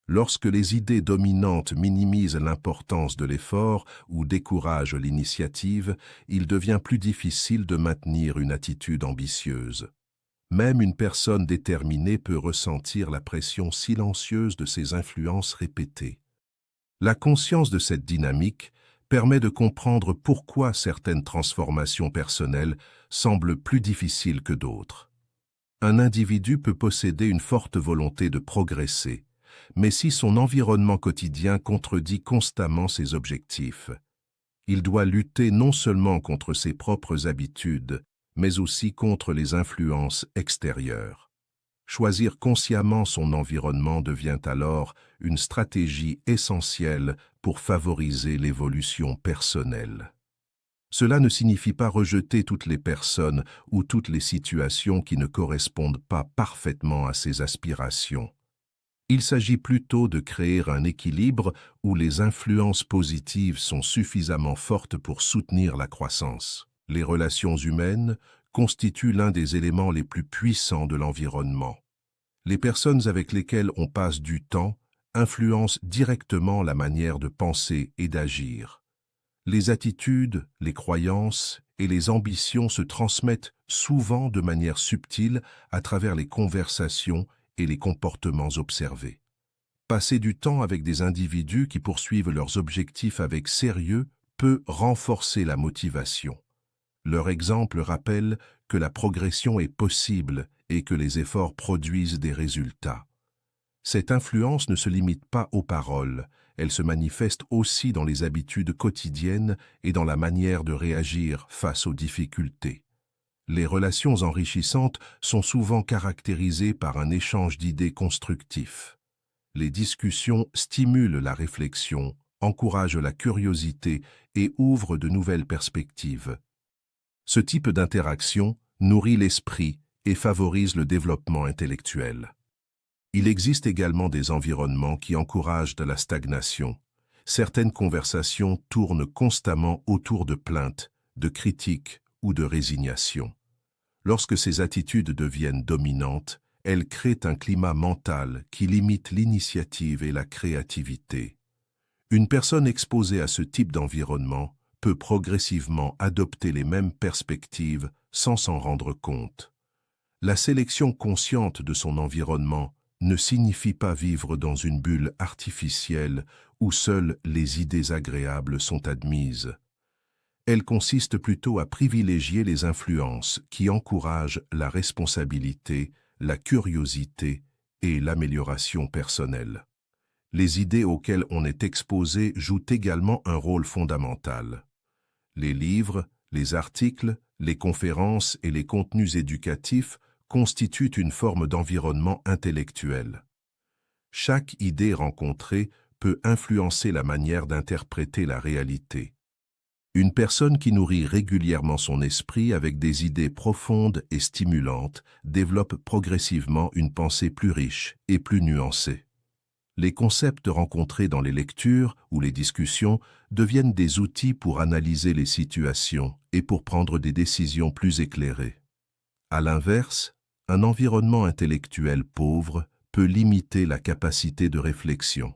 Speaker 1: Lorsque les idées dominantes minimisent l'importance de l'effort ou découragent l'initiative, il devient plus difficile de maintenir une attitude ambitieuse. Même une personne déterminée peut ressentir la pression silencieuse de ces influences répétées. La conscience de cette dynamique permet de comprendre pourquoi certaines transformations personnelles semblent plus difficiles que d'autres. Un individu peut posséder une forte volonté de progresser, mais si son environnement quotidien contredit constamment ses objectifs, il doit lutter non seulement contre ses propres habitudes, mais aussi contre les influences extérieures. Choisir consciemment son environnement devient alors une stratégie essentielle pour favoriser l'évolution personnelle. Cela ne signifie pas rejeter toutes les personnes ou toutes les situations qui ne correspondent pas parfaitement à ses aspirations. Il s'agit plutôt de créer un équilibre où les influences positives sont suffisamment fortes pour soutenir la croissance. Les relations humaines constituent l'un des éléments les plus puissants de l'environnement. Les personnes avec lesquelles on passe du temps influencent directement la manière de penser et d'agir. Les attitudes, les croyances et les ambitions se transmettent souvent de manière subtile à travers les conversations et les comportements observés. Passer du temps avec des individus qui poursuivent leurs objectifs avec sérieux peut renforcer la motivation. Leur exemple rappelle que la progression est possible et que les efforts produisent des résultats. Cette influence ne se limite pas aux paroles, elle se manifeste aussi dans les habitudes quotidiennes et dans la manière de réagir face aux difficultés. Les relations enrichissantes sont souvent caractérisées par un échange d'idées constructif. Les discussions stimulent la réflexion, encouragent la curiosité et ouvrent de nouvelles perspectives. Ce type d'interaction nourrit l'esprit et favorise le développement intellectuel. Il existe également des environnements qui encouragent de la stagnation. Certaines conversations tournent constamment autour de plaintes, de critiques ou de résignation. Lorsque ces attitudes deviennent dominantes, elles créent un climat mental qui limite l'initiative et la créativité. Une personne exposée à ce type d'environnement peut progressivement adopter les mêmes perspectives sans s'en rendre compte. La sélection consciente de son environnement ne signifie pas vivre dans une bulle artificielle où seules les idées agréables sont admises. Elle consiste plutôt à privilégier les influences qui encouragent la responsabilité, la curiosité et l'amélioration personnelle. Les idées auxquelles on est exposé jouent également un rôle fondamental. Les livres, les articles, les conférences et les contenus éducatifs constituent une forme d'environnement intellectuel. Chaque idée rencontrée peut influencer la manière d'interpréter la réalité. Une personne qui nourrit régulièrement son esprit avec des idées profondes et stimulantes développe progressivement une pensée plus riche et plus nuancée. Les concepts rencontrés dans les lectures ou les discussions deviennent des outils pour analyser les situations et pour prendre des décisions plus éclairées. À l'inverse, un environnement intellectuel pauvre peut limiter la capacité de réflexion.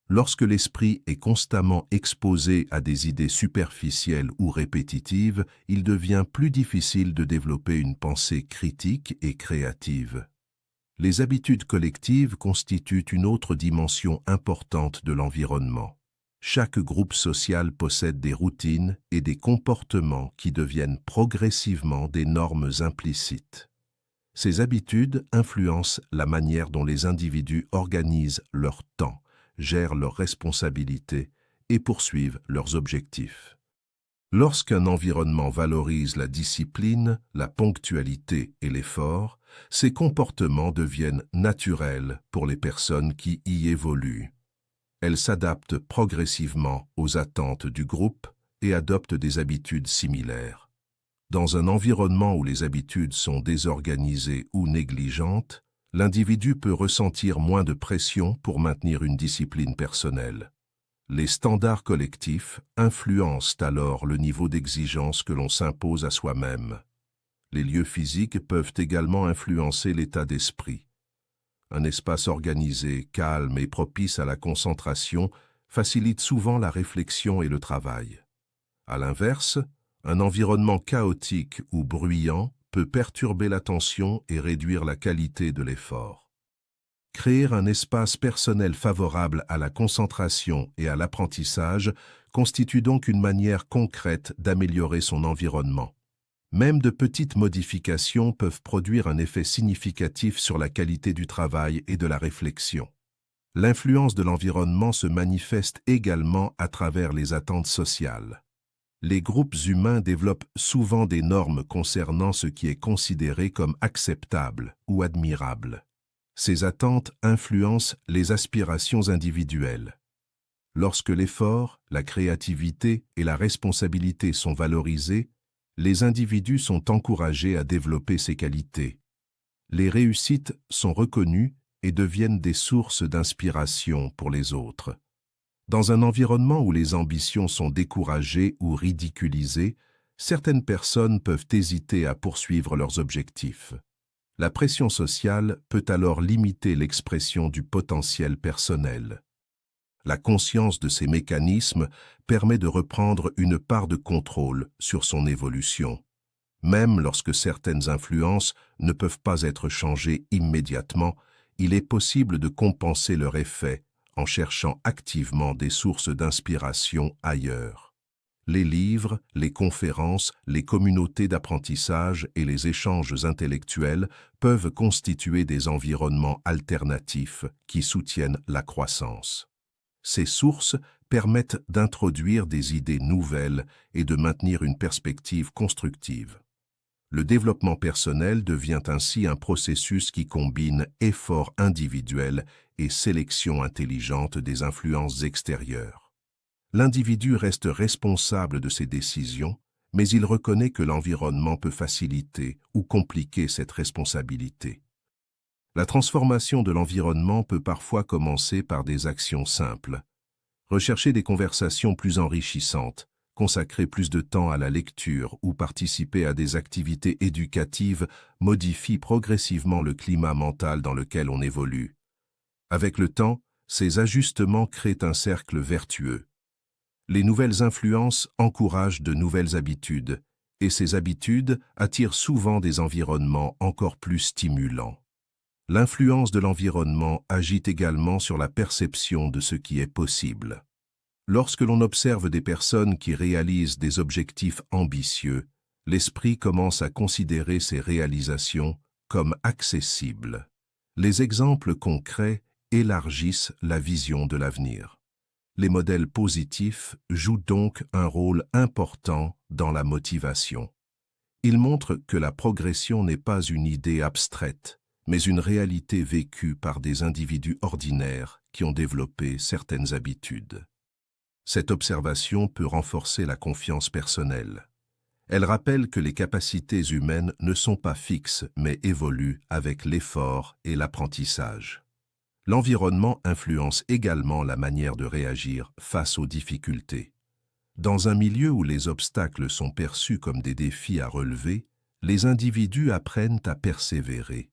Speaker 1: Lorsque l'esprit est constamment exposé à des idées superficielles ou répétitives, il devient plus difficile de développer une pensée critique et créative. Les habitudes collectives constituent une autre dimension importante de l'environnement. Chaque groupe social possède des routines et des comportements qui deviennent progressivement des normes implicites. Ces habitudes influencent la manière dont les individus organisent leur temps, gèrent leurs responsabilités et poursuivent leurs objectifs. Lorsqu'un environnement valorise la discipline, la ponctualité et l'effort, ces comportements deviennent naturels pour les personnes qui y évoluent. Elles s'adaptent progressivement aux attentes du groupe et adoptent des habitudes similaires. Dans un environnement où les habitudes sont désorganisées ou négligentes, l'individu peut ressentir moins de pression pour maintenir une discipline personnelle. Les standards collectifs influencent alors le niveau d'exigence que l'on s'impose à soi-même. Les lieux physiques peuvent également influencer l'état d'esprit. Un espace organisé, calme et propice à la concentration facilite souvent la réflexion et le travail. À l'inverse, un environnement chaotique ou bruyant peut perturber l'attention et réduire la qualité de l'effort. Créer un espace personnel favorable à la concentration et à l'apprentissage constitue donc une manière concrète d'améliorer son environnement. Même de petites modifications peuvent produire un effet significatif sur la qualité du travail et de la réflexion. L'influence de l'environnement se manifeste également à travers les attentes sociales. Les groupes humains développent souvent des normes concernant ce qui est considéré comme acceptable ou admirable. Ces attentes influencent les aspirations individuelles. Lorsque l'effort, la créativité et la responsabilité sont valorisés, les individus sont encouragés à développer ces qualités. Les réussites sont reconnues et deviennent des sources d'inspiration pour les autres. Dans un environnement où les ambitions sont découragées ou ridiculisées, certaines personnes peuvent hésiter à poursuivre leurs objectifs. La pression sociale peut alors limiter l'expression du potentiel personnel. La conscience de ces mécanismes permet de reprendre une part de contrôle sur son évolution. Même lorsque certaines influences ne peuvent pas être changées immédiatement, il est possible de compenser leur effet en cherchant activement des sources d'inspiration ailleurs. Les livres, les conférences, les communautés d'apprentissage et les échanges intellectuels peuvent constituer des environnements alternatifs qui soutiennent la croissance. Ces sources permettent d'introduire des idées nouvelles et de maintenir une perspective constructive. Le développement personnel devient ainsi un processus qui combine effort individuel et sélection intelligente des influences extérieures. L'individu reste responsable de ses décisions, mais il reconnaît que l'environnement peut faciliter ou compliquer cette responsabilité. La transformation de l'environnement peut parfois commencer par des actions simples. Rechercher des conversations plus enrichissantes, consacrer plus de temps à la lecture ou participer à des activités éducatives modifie progressivement le climat mental dans lequel on évolue. Avec le temps, ces ajustements créent un cercle vertueux. Les nouvelles influences encouragent de nouvelles habitudes, et ces habitudes attirent souvent des environnements encore plus stimulants. L'influence de l'environnement agit également sur la perception de ce qui est possible. Lorsque l'on observe des personnes qui réalisent des objectifs ambitieux, l'esprit commence à considérer ces réalisations comme accessibles. Les exemples concrets élargissent la vision de l'avenir. Les modèles positifs jouent donc un rôle important dans la motivation. Ils montrent que la progression n'est pas une idée abstraite, mais une réalité vécue par des individus ordinaires qui ont développé certaines habitudes. Cette observation peut renforcer la confiance personnelle. Elle rappelle que les capacités humaines ne sont pas fixes, mais évoluent avec l'effort et l'apprentissage. L'environnement influence également la manière de réagir face aux difficultés. Dans un milieu où les obstacles sont perçus comme des défis à relever, les individus apprennent à persévérer.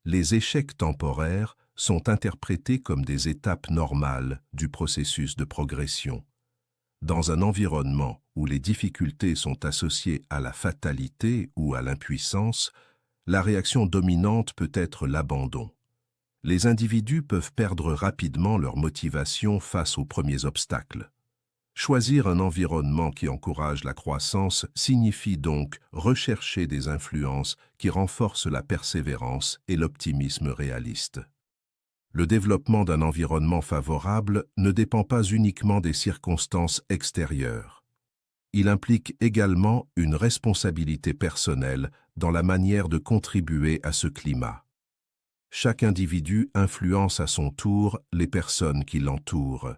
Speaker 1: Les échecs temporaires sont interprétés comme des étapes normales du processus de progression. Dans un environnement où les difficultés sont associées à la fatalité ou à l'impuissance, la réaction dominante peut être l'abandon. Les individus peuvent perdre rapidement leur motivation face aux premiers obstacles. Choisir un environnement qui encourage la croissance signifie donc rechercher des influences qui renforcent la persévérance et l'optimisme réaliste. Le développement d'un environnement favorable ne dépend pas uniquement des circonstances extérieures. Il implique également une responsabilité personnelle dans la manière de contribuer à ce climat. Chaque individu influence à son tour les personnes qui l'entourent.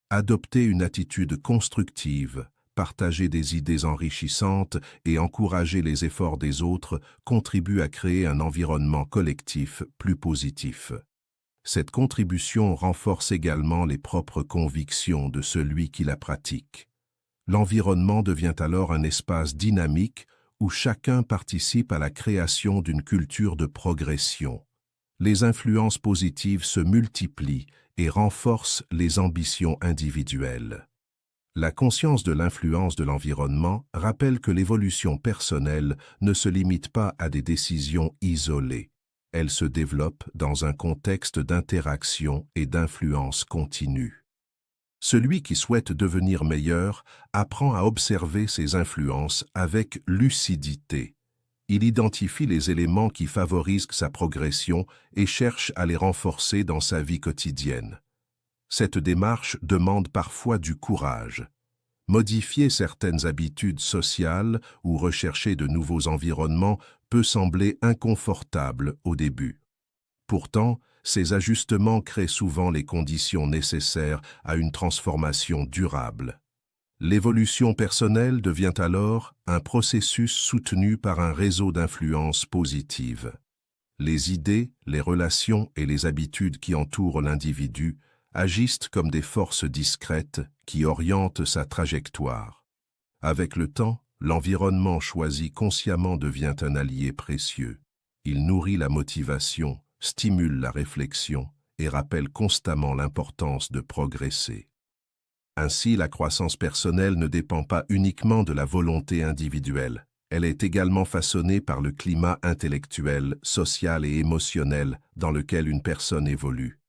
Speaker 1: Adopter une attitude constructive partager des idées enrichissantes et encourager les efforts des autres contribuent à créer un environnement collectif plus positif. Cette contribution renforce également les propres convictions de celui qui la pratique. L'environnement devient alors un espace dynamique où chacun participe à la création d'une culture de progression. Les influences positives se multiplient et renforcent les ambitions individuelles. La conscience de l'influence de l'environnement rappelle que l'évolution personnelle ne se limite pas à des décisions isolées. Elle se développe dans un contexte d'interaction et d'influence continue. Celui qui souhaite devenir meilleur apprend à observer ses influences avec lucidité. Il identifie les éléments qui favorisent sa progression et cherche à les renforcer dans sa vie quotidienne. Cette démarche demande parfois du courage. Modifier certaines habitudes sociales ou rechercher de nouveaux environnements peut sembler inconfortable au début. Pourtant, ces ajustements créent souvent les conditions nécessaires à une transformation durable. L'évolution personnelle devient alors un processus soutenu par un réseau d'influences positives. Les idées, les relations et les habitudes qui entourent l'individu agissent comme des forces discrètes qui orientent sa trajectoire. Avec le temps, l'environnement choisi consciemment devient un allié précieux. Il nourrit la motivation, stimule la réflexion et rappelle constamment l'importance de progresser. Ainsi, la croissance personnelle ne dépend pas uniquement de la volonté individuelle. Elle est également façonnée par le climat intellectuel, social et émotionnel dans lequel une personne évolue.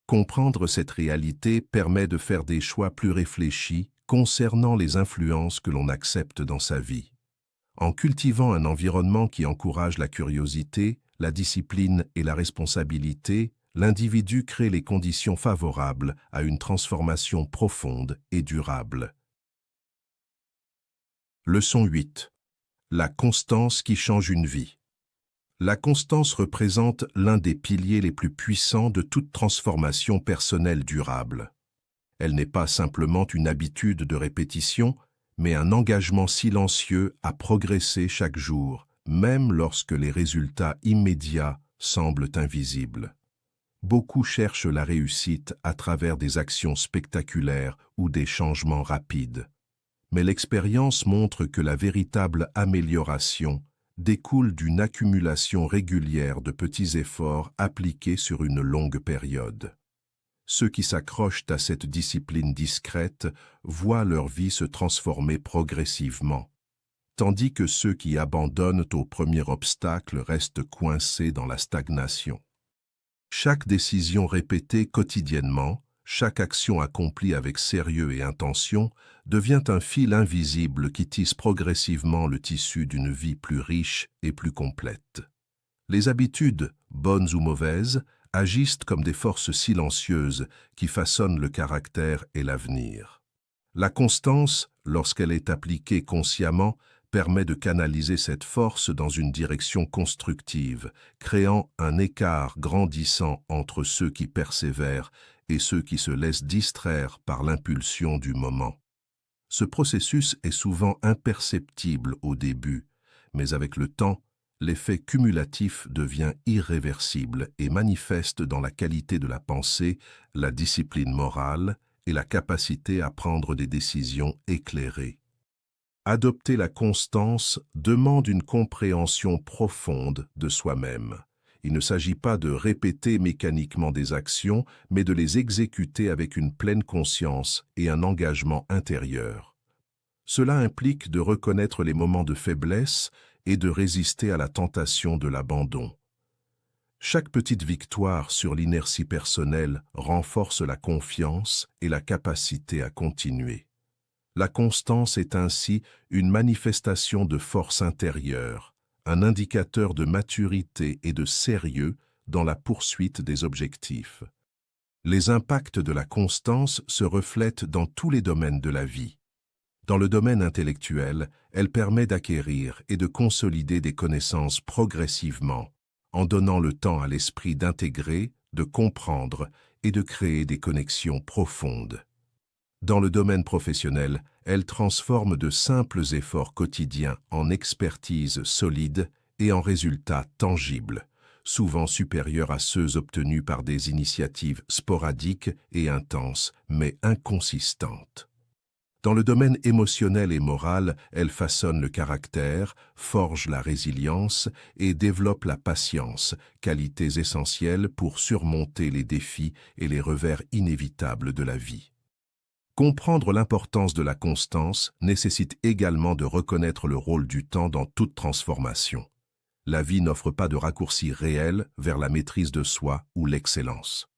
Speaker 1: Comprendre cette réalité permet de faire des choix plus réfléchis concernant les influences que l'on accepte dans sa vie. En cultivant un environnement qui encourage la curiosité, la discipline et la responsabilité, l'individu crée les conditions favorables à une transformation profonde et durable. Leçon 8. La constance qui change une vie. La constance représente l'un des piliers les plus puissants de toute transformation personnelle durable. Elle n'est pas simplement une habitude de répétition, mais un engagement silencieux à progresser chaque jour, même lorsque les résultats immédiats semblent invisibles. Beaucoup cherchent la réussite à travers des actions spectaculaires ou des changements rapides. Mais l'expérience montre que la véritable amélioration découle d'une accumulation régulière de petits efforts appliqués sur une longue période. Ceux qui s'accrochent à cette discipline discrète voient leur vie se transformer progressivement, tandis que ceux qui abandonnent au premier obstacle restent coincés dans la stagnation. Chaque décision répétée quotidiennement, chaque action accomplie avec sérieux et intention devient un fil invisible qui tisse progressivement le tissu d'une vie plus riche et plus complète. Les habitudes, bonnes ou mauvaises, agissent comme des forces silencieuses qui façonnent le caractère et l'avenir. La constance, lorsqu'elle est appliquée consciemment, permet de canaliser cette force dans une direction constructive, créant un écart grandissant entre ceux qui persévèrent et ceux qui se laissent distraire par l'impulsion du moment. Ce processus est souvent imperceptible au début, mais avec le temps, l'effet cumulatif devient irréversible et manifeste dans la qualité de la pensée, la discipline morale et la capacité à prendre des décisions éclairées. Adopter la constance demande une compréhension profonde de soi-même. Il ne s'agit pas de répéter mécaniquement des actions, mais de les exécuter avec une pleine conscience et un engagement intérieur. Cela implique de reconnaître les moments de faiblesse et de résister à la tentation de l'abandon. Chaque petite victoire sur l'inertie personnelle renforce la confiance et la capacité à continuer. La constance est ainsi une manifestation de force intérieure, un indicateur de maturité et de sérieux dans la poursuite des objectifs. Les impacts de la constance se reflètent dans tous les domaines de la vie. Dans le domaine intellectuel, elle permet d'acquérir et de consolider des connaissances progressivement, en donnant le temps à l'esprit d'intégrer, de comprendre et de créer des connexions profondes. Dans le domaine professionnel, elle transforme de simples efforts quotidiens en expertise solide et en résultats tangibles, souvent supérieurs à ceux obtenus par des initiatives sporadiques et intenses, mais inconsistantes. Dans le domaine émotionnel et moral, elle façonne le caractère, forge la résilience et développe la patience, qualités essentielles pour surmonter les défis et les revers inévitables de la vie. Comprendre l'importance de la constance nécessite également de reconnaître le rôle du temps dans toute transformation. La vie n'offre pas de raccourci réel vers la maîtrise de soi ou l'excellence.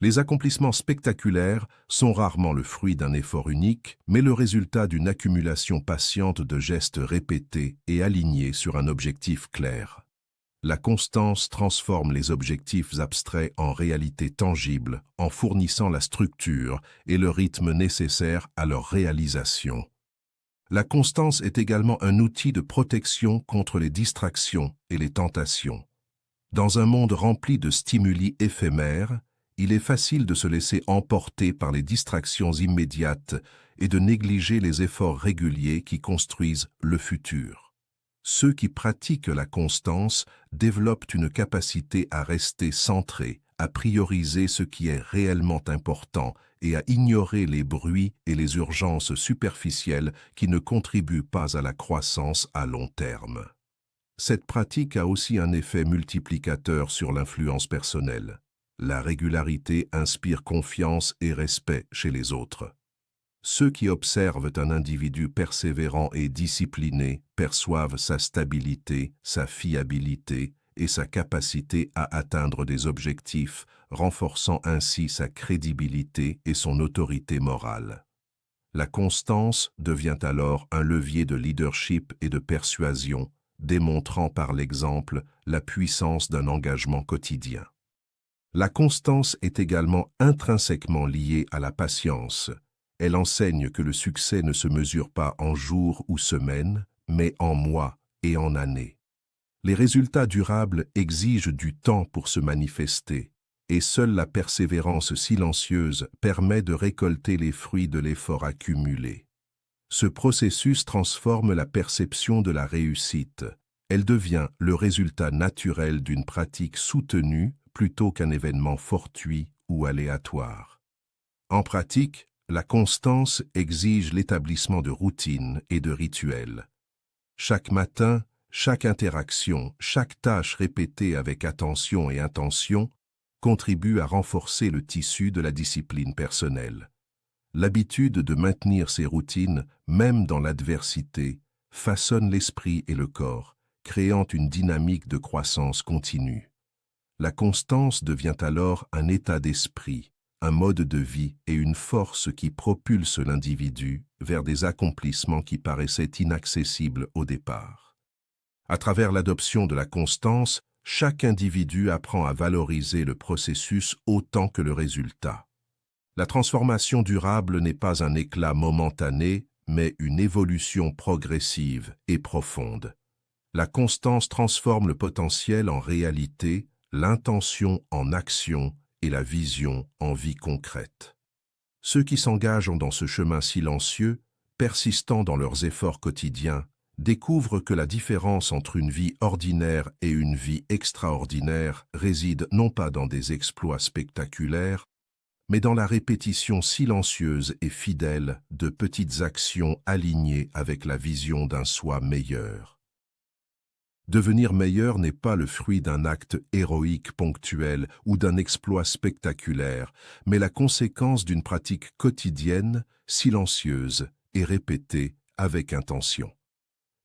Speaker 1: Les accomplissements spectaculaires sont rarement le fruit d'un effort unique, mais le résultat d'une accumulation patiente de gestes répétés et alignés sur un objectif clair. La constance transforme les objectifs abstraits en réalités tangibles, en fournissant la structure et le rythme nécessaires à leur réalisation. La constance est également un outil de protection contre les distractions et les tentations. Dans un monde rempli de stimuli éphémères, il est facile de se laisser emporter par les distractions immédiates et de négliger les efforts réguliers qui construisent le futur. Ceux qui pratiquent la constance développent une capacité à rester centrés, à prioriser ce qui est réellement important et à ignorer les bruits et les urgences superficielles qui ne contribuent pas à la croissance à long terme. Cette pratique a aussi un effet multiplicateur sur l'influence personnelle. La régularité inspire confiance et respect chez les autres. Ceux qui observent un individu persévérant et discipliné perçoivent sa stabilité, sa fiabilité et sa capacité à atteindre des objectifs, renforçant ainsi sa crédibilité et son autorité morale. La constance devient alors un levier de leadership et de persuasion, démontrant par l'exemple la puissance d'un engagement quotidien. La constance est également intrinsèquement liée à la patience. Elle enseigne que le succès ne se mesure pas en jours ou semaines, mais en mois et en années. Les résultats durables exigent du temps pour se manifester, et seule la persévérance silencieuse permet de récolter les fruits de l'effort accumulé. Ce processus transforme la perception de la réussite. Elle devient le résultat naturel d'une pratique soutenue plutôt qu'un événement fortuit ou aléatoire. En pratique, la constance exige l'établissement de routines et de rituels. Chaque matin, chaque interaction, chaque tâche répétée avec attention et intention contribue à renforcer le tissu de la discipline personnelle. L'habitude de maintenir ces routines, même dans l'adversité, façonne l'esprit et le corps, créant une dynamique de croissance continue. La constance devient alors un état d'esprit, un mode de vie et une force qui propulse l'individu vers des accomplissements qui paraissaient inaccessibles au départ. À travers l'adoption de la constance, chaque individu apprend à valoriser le processus autant que le résultat. La transformation durable n'est pas un éclat momentané, mais une évolution progressive et profonde. La constance transforme le potentiel en réalité, l'intention en action et la vision en vie concrète. Ceux qui s'engagent dans ce chemin silencieux, persistant dans leurs efforts quotidiens, découvrent que la différence entre une vie ordinaire et une vie extraordinaire réside non pas dans des exploits spectaculaires, mais dans la répétition silencieuse et fidèle de petites actions alignées avec la vision d'un soi meilleur. Devenir meilleur n'est pas le fruit d'un acte héroïque ponctuel ou d'un exploit spectaculaire, mais la conséquence d'une pratique quotidienne, silencieuse et répétée avec intention.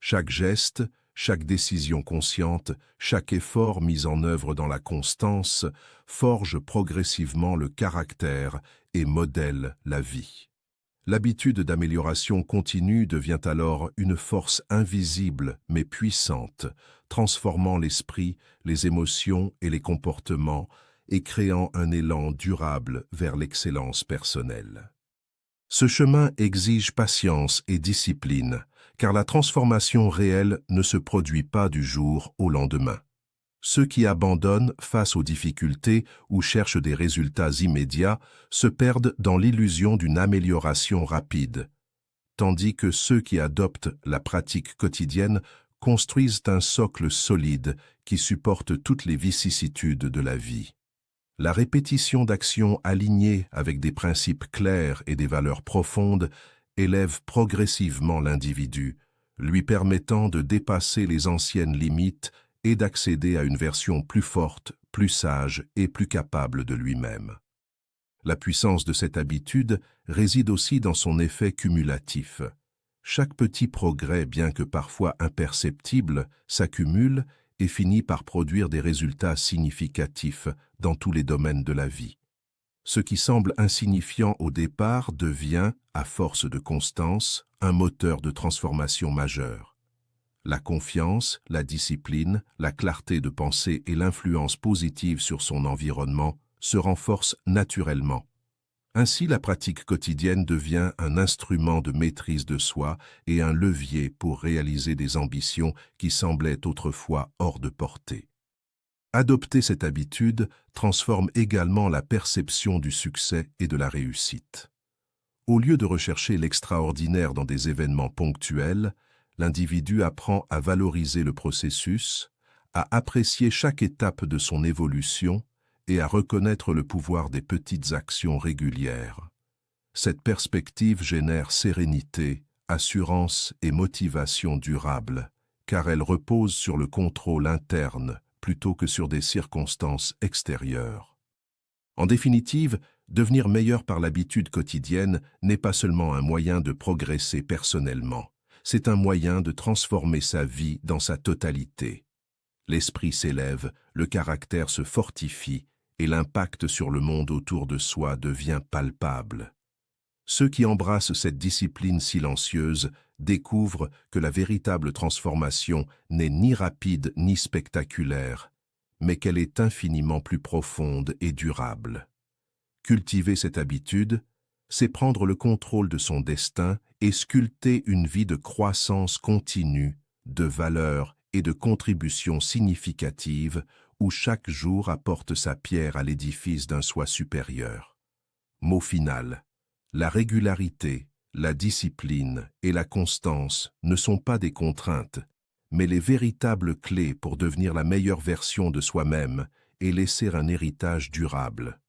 Speaker 1: Chaque geste, chaque décision consciente, chaque effort mis en œuvre dans la constance forge progressivement le caractère et modèle la vie. L'habitude d'amélioration continue devient alors une force invisible mais puissante, transformant l'esprit, les émotions et les comportements et créant un élan durable vers l'excellence personnelle. Ce chemin exige patience et discipline, car la transformation réelle ne se produit pas du jour au lendemain. Ceux qui abandonnent face aux difficultés ou cherchent des résultats immédiats se perdent dans l'illusion d'une amélioration rapide, tandis que ceux qui adoptent la pratique quotidienne construisent un socle solide qui supporte toutes les vicissitudes de la vie. La répétition d'actions alignées avec des principes clairs et des valeurs profondes élève progressivement l'individu, lui permettant de dépasser les anciennes limites et d'accéder à une version plus forte, plus sage et plus capable de lui-même. La puissance de cette habitude réside aussi dans son effet cumulatif. Chaque petit progrès, bien que parfois imperceptible, s'accumule et finit par produire des résultats significatifs dans tous les domaines de la vie. Ce qui semble insignifiant au départ devient, à force de constance, un moteur de transformation majeure. La confiance, la discipline, la clarté de pensée et l'influence positive sur son environnement se renforcent naturellement. Ainsi, la pratique quotidienne devient un instrument de maîtrise de soi et un levier pour réaliser des ambitions qui semblaient autrefois hors de portée. Adopter cette habitude transforme également la perception du succès et de la réussite. Au lieu de rechercher l'extraordinaire dans des événements ponctuels, l'individu apprend à valoriser le processus, à apprécier chaque étape de son évolution et à reconnaître le pouvoir des petites actions régulières. Cette perspective génère sérénité, assurance et motivation durable, car elle repose sur le contrôle interne plutôt que sur des circonstances extérieures. En définitive, devenir meilleur par l'habitude quotidienne n'est pas seulement un moyen de progresser personnellement, c'est un moyen de transformer sa vie dans sa totalité. L'esprit s'élève, le caractère se fortifie et l'impact sur le monde autour de soi devient palpable. Ceux qui embrassent cette discipline silencieuse découvrent que la véritable transformation n'est ni rapide ni spectaculaire, mais qu'elle est infiniment plus profonde et durable. Cultiver cette habitude, c'est prendre le contrôle de son destin et sculpter une vie de croissance continue, de valeur et de contribution significative où chaque jour apporte sa pierre à l'édifice d'un soi supérieur. Mot final. La régularité, la discipline et la constance ne sont pas des contraintes, mais les véritables clés pour devenir la meilleure version de soi-même et laisser un héritage durable.